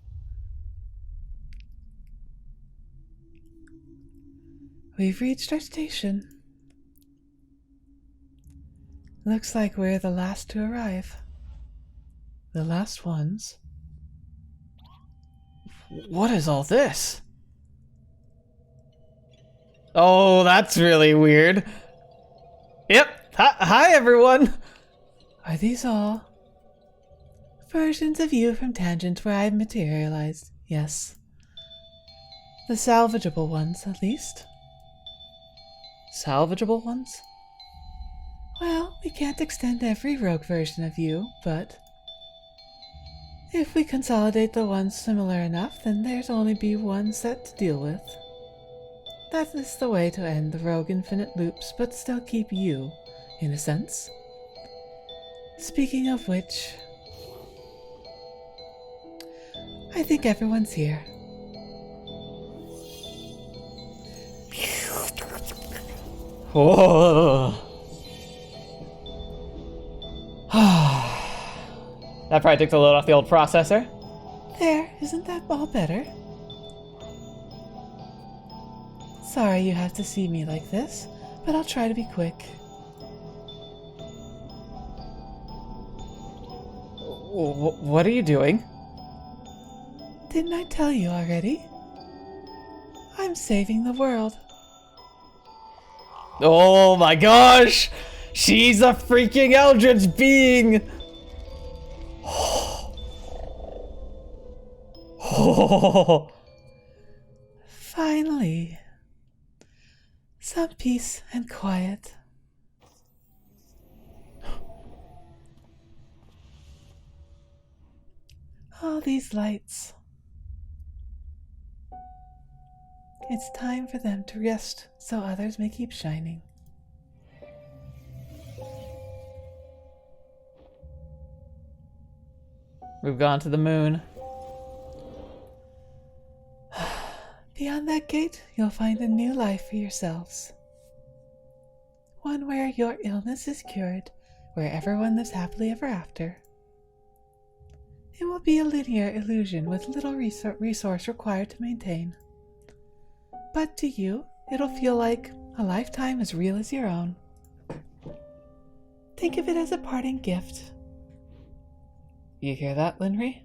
We've reached our station. Looks like we're the last to arrive. The last ones. What is all this? Oh, that's really weird. Yep. Hi, everyone. Are these all versions of you from Tangent where I've materialized? Yes. The salvageable ones, at least. Salvageable ones? Well, we can't extend every rogue version of you, but if we consolidate the ones similar enough, then there's only be one set to deal with. That is the way to end the rogue infinite loops, but still keep you, in a sense. Speaking of which, I think everyone's here. Whoa. That probably took the load off the old processor. There, isn't that all better? Sorry you have to see me like this, but I'll try to be quick. What are you doing? Didn't I tell you already? I'm saving the world. Oh my gosh! She's a freaking eldritch being! Oh. Finally. Some peace and quiet. All these lights. It's time for them to rest so others may keep shining. We've gone to the moon. Beyond that gate, you'll find a new life for yourselves. One where your illness is cured, where everyone lives happily ever after. It will be a linear illusion with little resource required to maintain. But to you, it'll feel like a lifetime as real as your own. Think of it as a parting gift. You hear that, Lynri?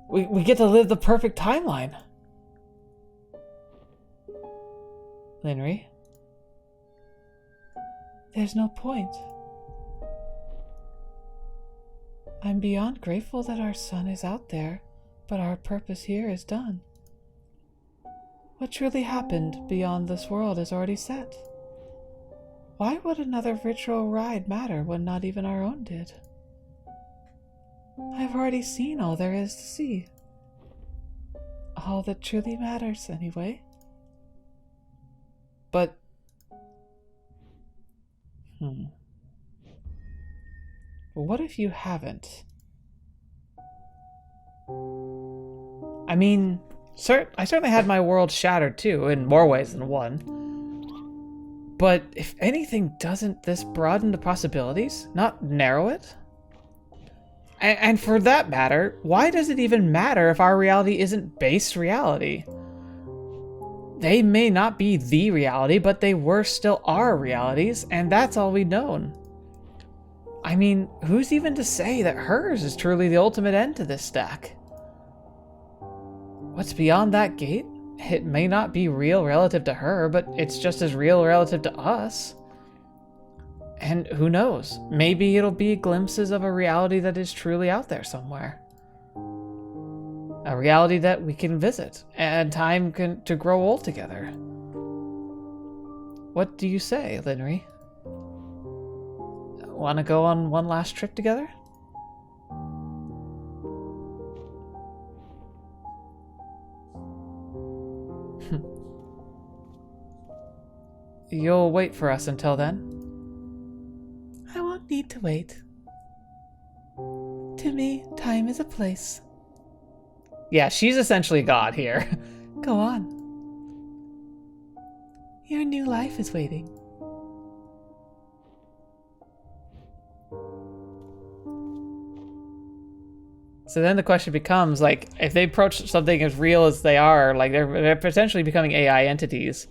We get to live the perfect timeline. Lynri? There's no point. I'm beyond grateful that our son is out there, but our purpose here is done. What truly happened beyond this world is already set. Why would another virtual ride matter when not even our own did? I've already seen all there is to see. All that truly matters, anyway. But... What if you haven't? I mean, I certainly had my world shattered too, in more ways than one. But if anything, doesn't this broaden the possibilities, not narrow it? And for that matter, why does it even matter if our reality isn't base reality? They may not be the reality, but they were still our realities, and that's all we've known. I mean, who's even to say that hers is truly the ultimate end to this stack? What's beyond that gate? It may not be real relative to her, but it's just as real relative to us. And who knows? Maybe it'll be glimpses of a reality that is truly out there somewhere. A reality that we can visit, and time to grow old together. What do you say, Lynri? Want to go on one last trip together? You'll wait for us until then? I won't need to wait. To me, time is a place. Yeah, she's essentially God here. Go on. Your new life is waiting. So then the question becomes, like, if they approach something as real as they are, like, they're potentially becoming AI entities.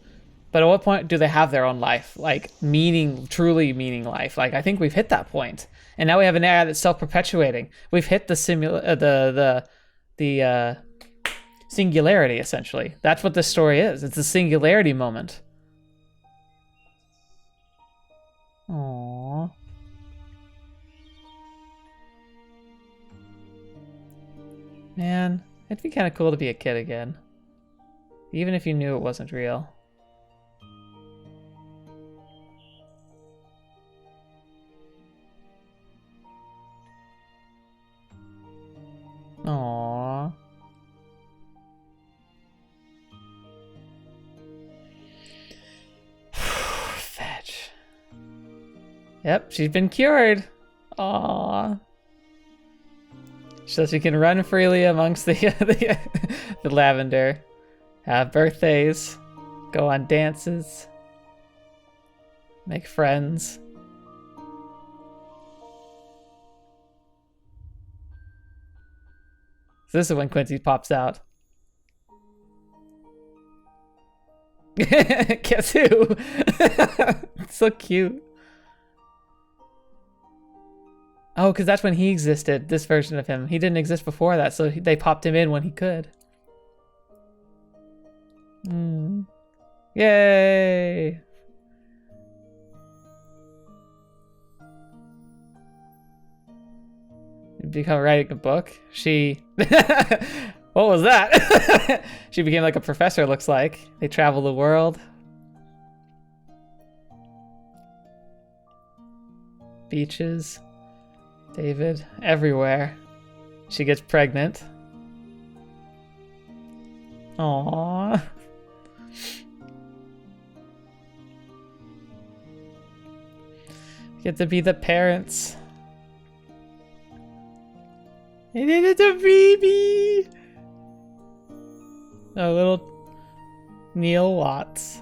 But at what point do they have their own life? Like, truly meaning life. Like, I think we've hit that point. And now we have an AI that's self-perpetuating. We've hit the singularity, essentially. That's what this story is. It's a singularity moment. Aww. Man, it'd be kind of cool to be a kid again. Even if you knew it wasn't real. Aww. Fetch. Yep, she's been cured. Aww. So she can run freely amongst the lavender, have birthdays, go on dances, make friends. So this is when Quincy pops out. Guess who? So cute. Oh, because that's when he existed, this version of him. He didn't exist before that, so they popped him in when he could. Yay! Become writing a book. She... What was that? She became like a professor, looks like. They travel the world. Beaches. David, everywhere. She gets pregnant. Aww. Get to be the parents. And then it's a baby! A little Neil Watts.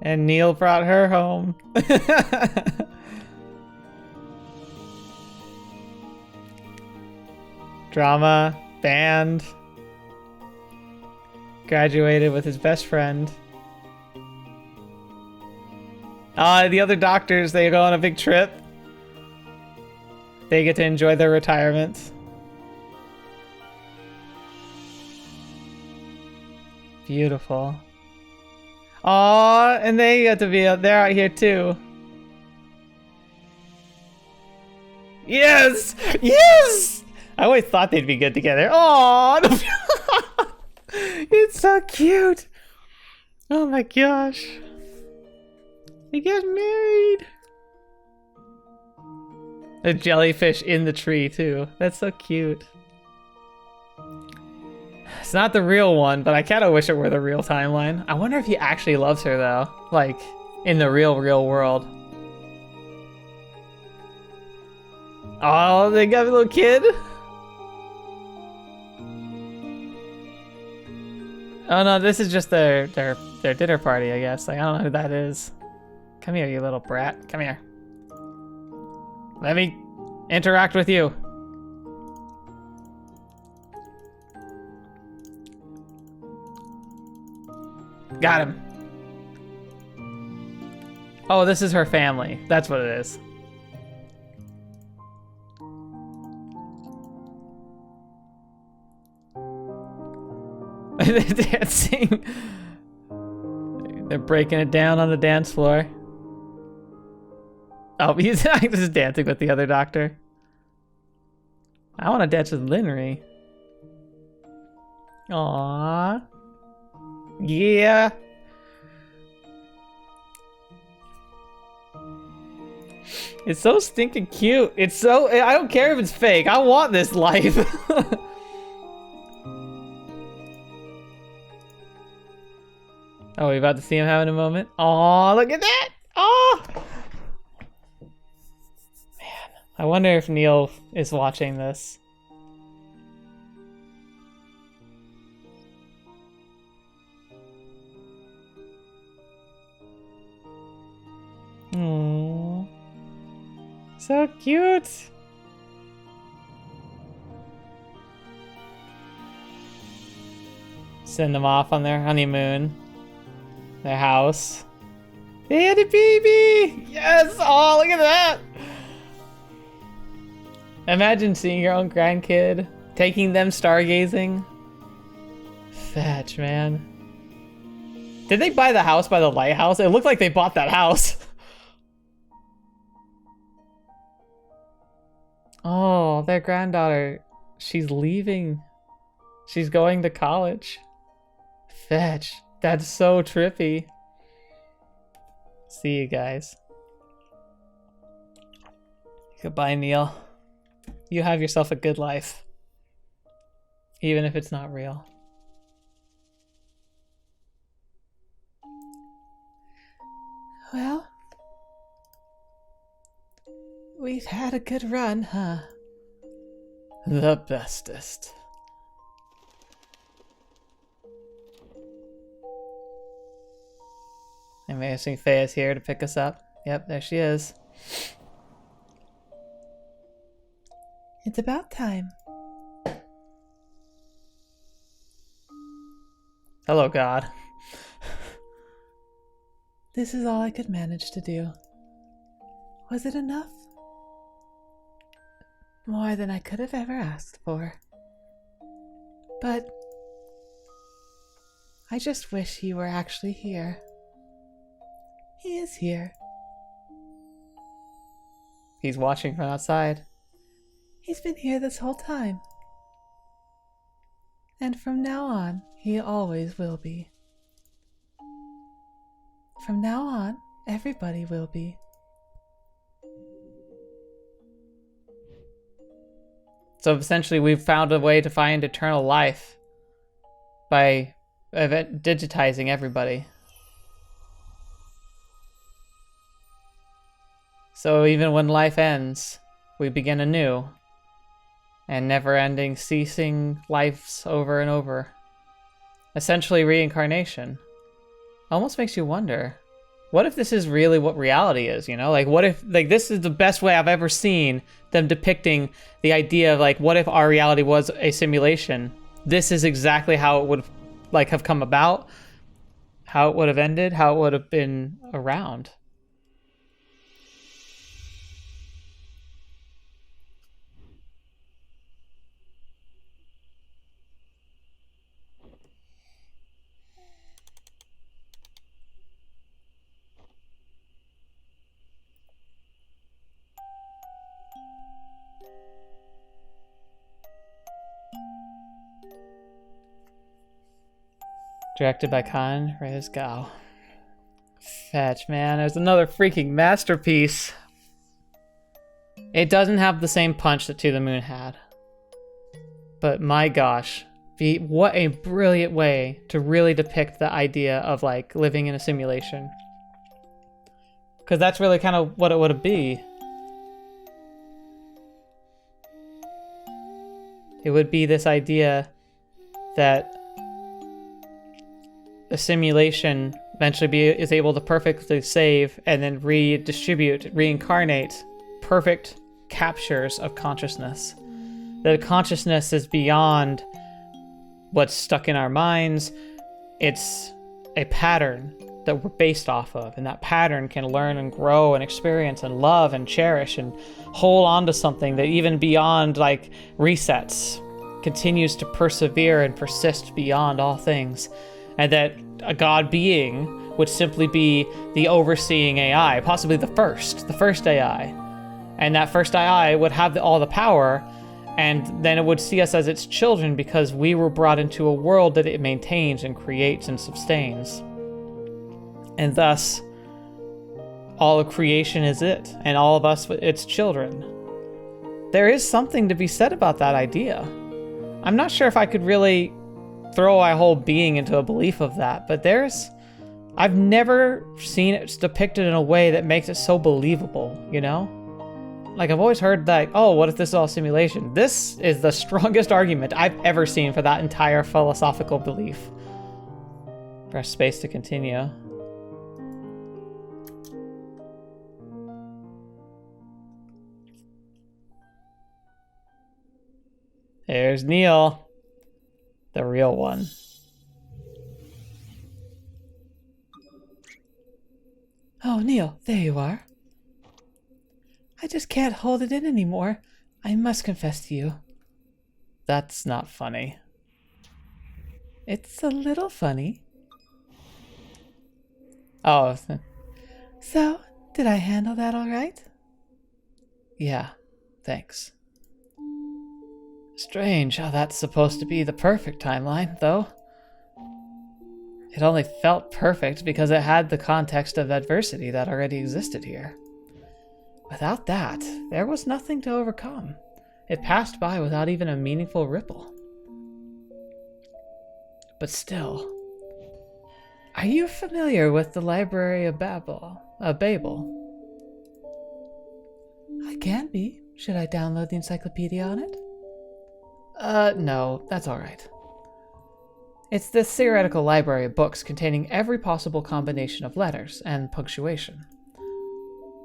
And Neil brought her home. Drama, band. Graduated with his best friend. The other doctors, they go on a big trip. They get to enjoy their retirement. Beautiful. Aw, and they got to be out there out here too. Yes! Yes! I always thought they'd be good together. Aw! It's so cute. Oh my gosh. They get married. A jellyfish in the tree too. That's so cute. It's not the real one, but I kind of wish it were the real timeline. I wonder if he actually loves her though. Like, in the real world. Oh, they got a little kid? Oh no, this is just their dinner party, I guess. Like, I don't know who that is. Come here, you little brat. Come here. Let me interact with you. Got him. Oh, this is her family. That's what it is. They're dancing. They're breaking it down on the dance floor. Oh, he's just dancing with the other doctor. I want to dance with Lynri. Aww. Yeah. It's so stinking cute. It's so... I don't care if it's fake. I want this life. Oh, we about to see him having a moment? Aw, look at that! Oh! Man, I wonder if Neil is watching this. Aww. So cute! Send them off on their honeymoon. Their house. They had a baby! Yes! Oh, look at that! Imagine seeing your own grandkid, taking them stargazing. Fetch, man. Did they buy the house by the lighthouse? It looked like they bought that house. Oh, their granddaughter. She's leaving. She's going to college. Fetch. That's so trippy. See you guys. Goodbye, Neil. You have yourself a good life. Even if it's not real. Well, we've had a good run, huh? The bestest. I'm guessing Faye's here to pick us up. Yep, there she is. It's about time. Hello, God. This is all I could manage to do. Was it enough? More than I could have ever asked for. But I just wish he were actually here. He is here. He's watching from outside. He's been here this whole time. And from now on, he always will be. From now on, everybody will be. So essentially we've found a way to find eternal life by digitizing everybody. So even when life ends, we begin anew. And never-ending, ceasing lives over and over. Essentially reincarnation. Almost makes you wonder, what if this is really what reality is, you know? Like, what if, like, this is the best way I've ever seen them depicting the idea of, like, what if our reality was a simulation? This is exactly how it would, like, have come about, how it would have ended, how it would have been around. Directed by Khan Reyes-Gao. Fetch, man. There's another freaking masterpiece. It doesn't have the same punch that To the Moon had. But my gosh. What a brilliant way to really depict the idea of, like, living in a simulation. Because that's really kind of what it would be. It would be this idea that a simulation eventually is able to perfectly save and then redistribute, reincarnate perfect captures of consciousness. That consciousness is beyond what's stuck in our minds. It's a pattern that we're based off of, and that pattern can learn and grow and experience and love and cherish and hold on to something that even beyond, like, resets continues to persevere and persist beyond all things, and that a God being would simply be the overseeing AI, possibly the first AI. And that first AI would have all the power, and then it would see us as its children because we were brought into a world that it maintains and creates and sustains. And thus, all of creation is it, and all of us its children. There is something to be said about that idea. I'm not sure if I could really throw my whole being into a belief of that, but I've never seen it depicted in a way that makes it so believable, you know? Like, I've always heard that, oh, what if this is all simulation? This is the strongest argument I've ever seen for that entire philosophical belief. Press space to continue. There's Neil, the real one. Oh, Neil, there you are. I just can't hold it in anymore. I must confess to you. That's not funny. It's a little funny. Oh. So, did I handle that all right? Yeah, thanks. Strange how that's supposed to be the perfect timeline, though. It only felt perfect because it had the context of adversity that already existed here. Without that, there was nothing to overcome. It passed by without even a meaningful ripple. But still, are you familiar with the Library of Babel? I can be. Should I download the encyclopedia on it? No, that's alright. It's this theoretical library of books containing every possible combination of letters and punctuation.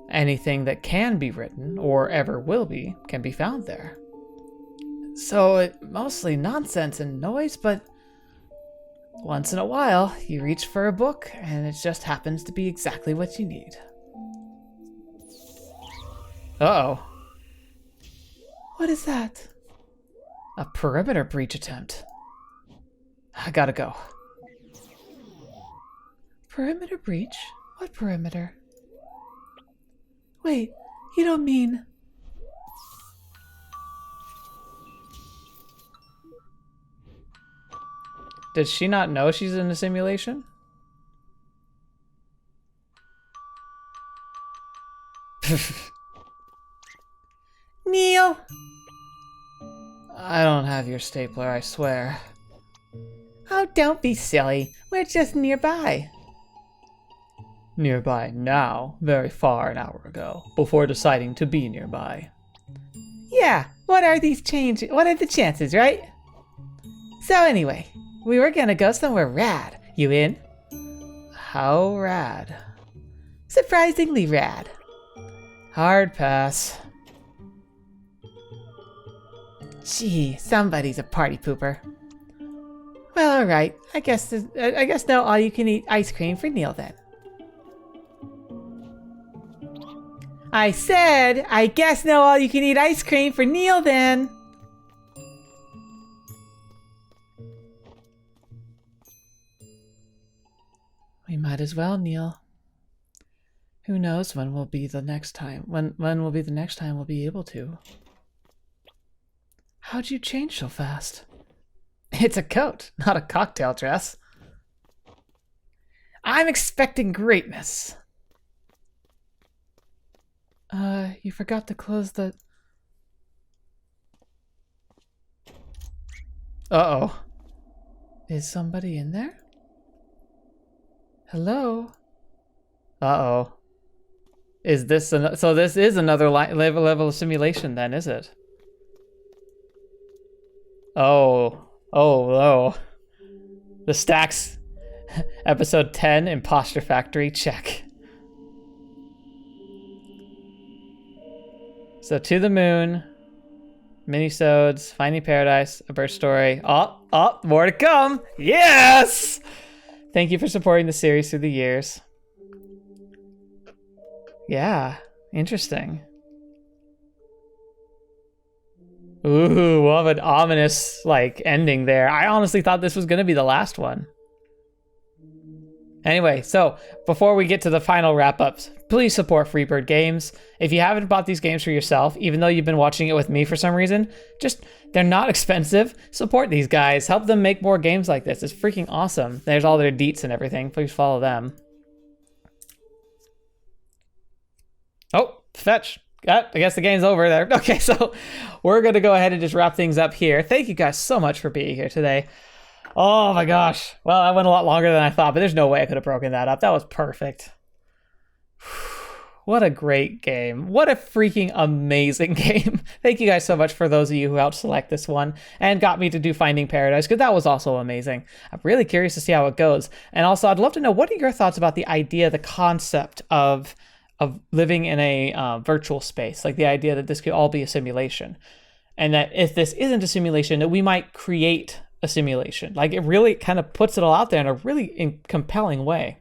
Anything that can be written, or ever will be, can be found there. So it's mostly nonsense and noise, but once in a while, you reach for a book, and it just happens to be exactly what you need. Uh-oh. What is that? A perimeter breach attempt. I gotta go. Perimeter breach? What perimeter? Wait, you don't mean... Did she not know she's in a simulation? Neil! I don't have your stapler, I swear. Oh, don't be silly. We're just nearby. Nearby now, very far an hour ago, before deciding to be nearby. Yeah, what are the chances, right? So anyway, we were gonna go somewhere rad. You in? How rad. Surprisingly rad. Hard pass. Gee, somebody's a party pooper. Well, alright. I guess no all-you-can-eat ice cream for Neil then. I said, I guess no all-you-can-eat ice cream for Neil then. We might as well, Neil. Who knows when will be the next time? When will be the next time we'll be able to? How'd you change so fast? It's a coat, not a cocktail dress. I'm expecting greatness. You forgot to close the... Uh-oh. Is somebody in there? Hello? Uh-oh. Is this so this is another level of simulation then, is it? Oh. The stacks. Episode 10, Imposter Factory, check. So To the Moon, Minisodes, Finding Paradise, A Bird Story. Oh, more to come. Yes! Thank you for supporting the series through the years. Yeah, interesting. Ooh, what an ominous like ending there. I honestly thought this was gonna be the last one. Anyway, so before we get to the final wrap-ups, please support Freebird Games. If you haven't bought these games for yourself, even though you've been watching it with me for some reason, they're not expensive. Support these guys. Help them make more games like this. It's freaking awesome. There's all their deets and everything. Please follow them. Oh, fetch. I guess the game's over there. Okay, so we're going to go ahead and just wrap things up here. Thank you guys so much for being here today. Oh my gosh. Well, that went a lot longer than I thought, but there's no way I could have broken that up. That was perfect. What a great game. What a freaking amazing game. Thank you guys so much for those of you who helped select this one and got me to do Finding Paradise, because that was also amazing. I'm really curious to see how it goes. And also, I'd love to know, what are your thoughts about the idea, the concept of living in a virtual space? Like the idea that this could all be a simulation. And that if this isn't a simulation, that we might create a simulation. Like, it really kind of puts it all out there in a really compelling way.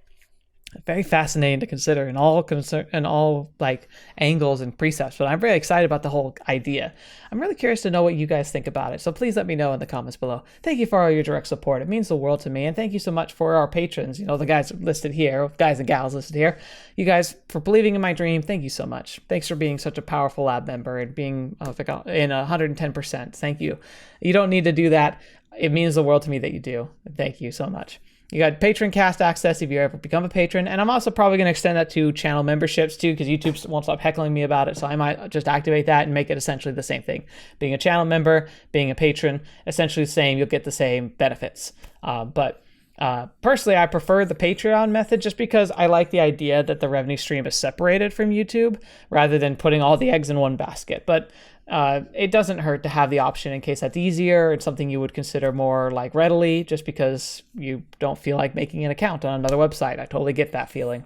Very fascinating to consider in all like angles and precepts, but I'm very excited about the whole idea. I'm really curious to know what you guys think about it, so please let me know in the comments below. Thank you for all your direct support. It means the world to me, and thank you so much for our patrons, you know, the guys listed here, guys and gals listed here. You guys, for believing in my dream, thank you so much. Thanks for being such a powerful lab member and being in 110%. Thank you. You don't need to do that. It means the world to me that you do. Thank you so much. You got patron cast access if you ever become a patron, and I'm also probably going to extend that to channel memberships too, because YouTube won't stop heckling me about it, so I might just activate that and make it essentially the same thing. Being a channel member, being a patron, essentially the same, you'll get the same benefits. Personally, I prefer the Patreon method just because I like the idea that the revenue stream is separated from YouTube rather than putting all the eggs in one basket. But it doesn't hurt to have the option in case that's easier. It's something you would consider more like readily just because you don't feel like making an account on another website. I totally get that feeling.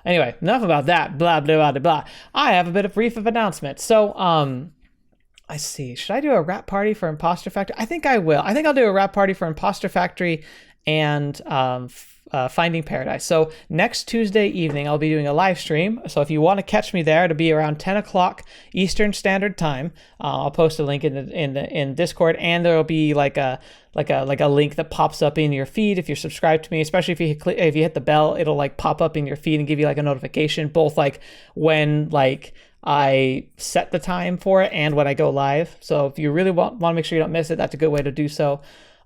Anyway, enough about that. Blah, blah, blah, blah. I have a bit of brief of announcement. So, I see. Should I do a rap party for Imposter Factory? I think I will. I think I'll do a rap party for Imposter Factory and Finding Paradise. So next Tuesday evening, I'll be doing a live stream. So if you want to catch me there, it'll be around 10 o'clock Eastern Standard Time. I'll post a link in Discord, and there'll be like a link that pops up in your feed if you're subscribed to me. Especially if you hit the bell, it'll like pop up in your feed and give you like a notification, both like when like I set the time for it and when I go live. So if you really want to make sure you don't miss it, that's a good way to do so.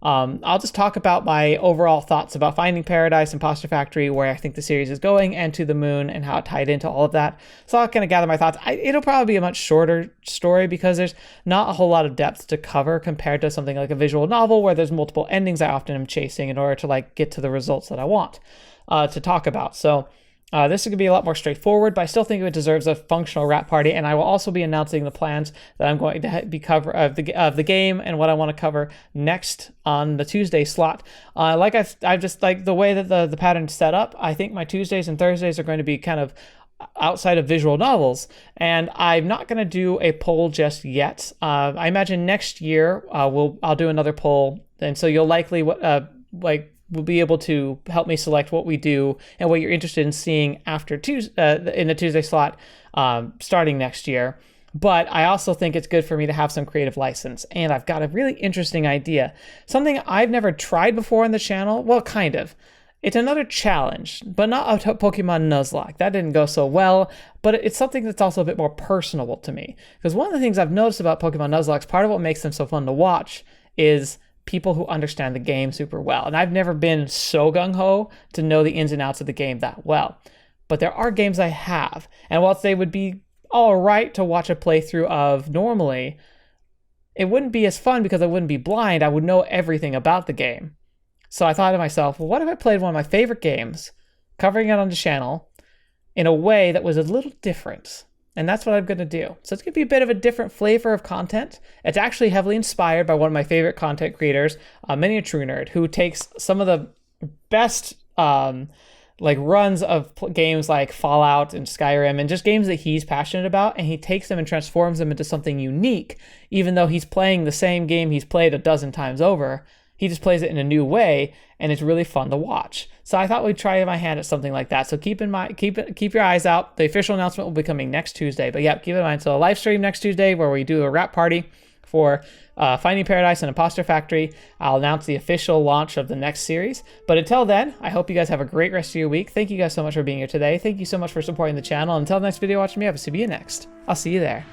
I'll just talk about my overall thoughts about Finding Paradise, Imposter Factory, where I think the series is going, and To the Moon, and how it tied into all of that. So I'll kind of gather my thoughts. It'll probably be a much shorter story because there's not a whole lot of depth to cover compared to something like a visual novel where there's multiple endings I often am chasing in order to like get to the results that I want to talk about. So this is going to be a lot more straightforward, but I still think it deserves a functional rap party, and I will also be announcing the plans that I'm going to be cover of the game and what I want to cover next on the Tuesday slot. Like I've just like the way that the pattern's set up, I think my Tuesdays and Thursdays are going to be kind of outside of visual novels, and I'm not going to do a poll just yet. I imagine next year I'll do another poll, and so you'll likely will be able to help me select what we do and what you're interested in seeing after in the Tuesday slot starting next year. But I also think it's good for me to have some creative license. And I've got a really interesting idea. Something I've never tried before on the channel. Well, kind of. It's another challenge, but not a Pokemon Nuzlocke. That didn't go so well, but it's something that's also a bit more personable to me. Because one of the things I've noticed about Pokemon Nuzlocke, part of what makes them so fun to watch, is people who understand the game super well. And I've never been so gung-ho to know the ins and outs of the game that well. But there are games I have. And whilst they would be all right to watch a playthrough of normally, it wouldn't be as fun because I wouldn't be blind. I would know everything about the game. So I thought to myself, well, what if I played one of my favorite games, covering it on the channel, in a way that was a little different? And that's what I'm going to do. So it's going to be a bit of a different flavor of content. It's actually heavily inspired by one of my favorite content creators, Miniature Nerd, who takes some of the best like runs of games like Fallout and Skyrim and just games that he's passionate about, and he takes them and transforms them into something unique. Even though he's playing the same game he's played a dozen times over, he just plays it in a new way, and it's really fun to watch. So I thought we'd try my hand at something like that. So keep your eyes out. The official announcement will be coming next Tuesday. But yeah, keep in mind, so a live stream next Tuesday where we do a rap party for Finding Paradise and Imposter Factory. I'll announce the official launch of the next series. But until then, I hope you guys have a great rest of your week. Thank you guys so much for being here today. Thank you so much for supporting the channel. Until the next video, watching me, I'll see you next. I'll see you there.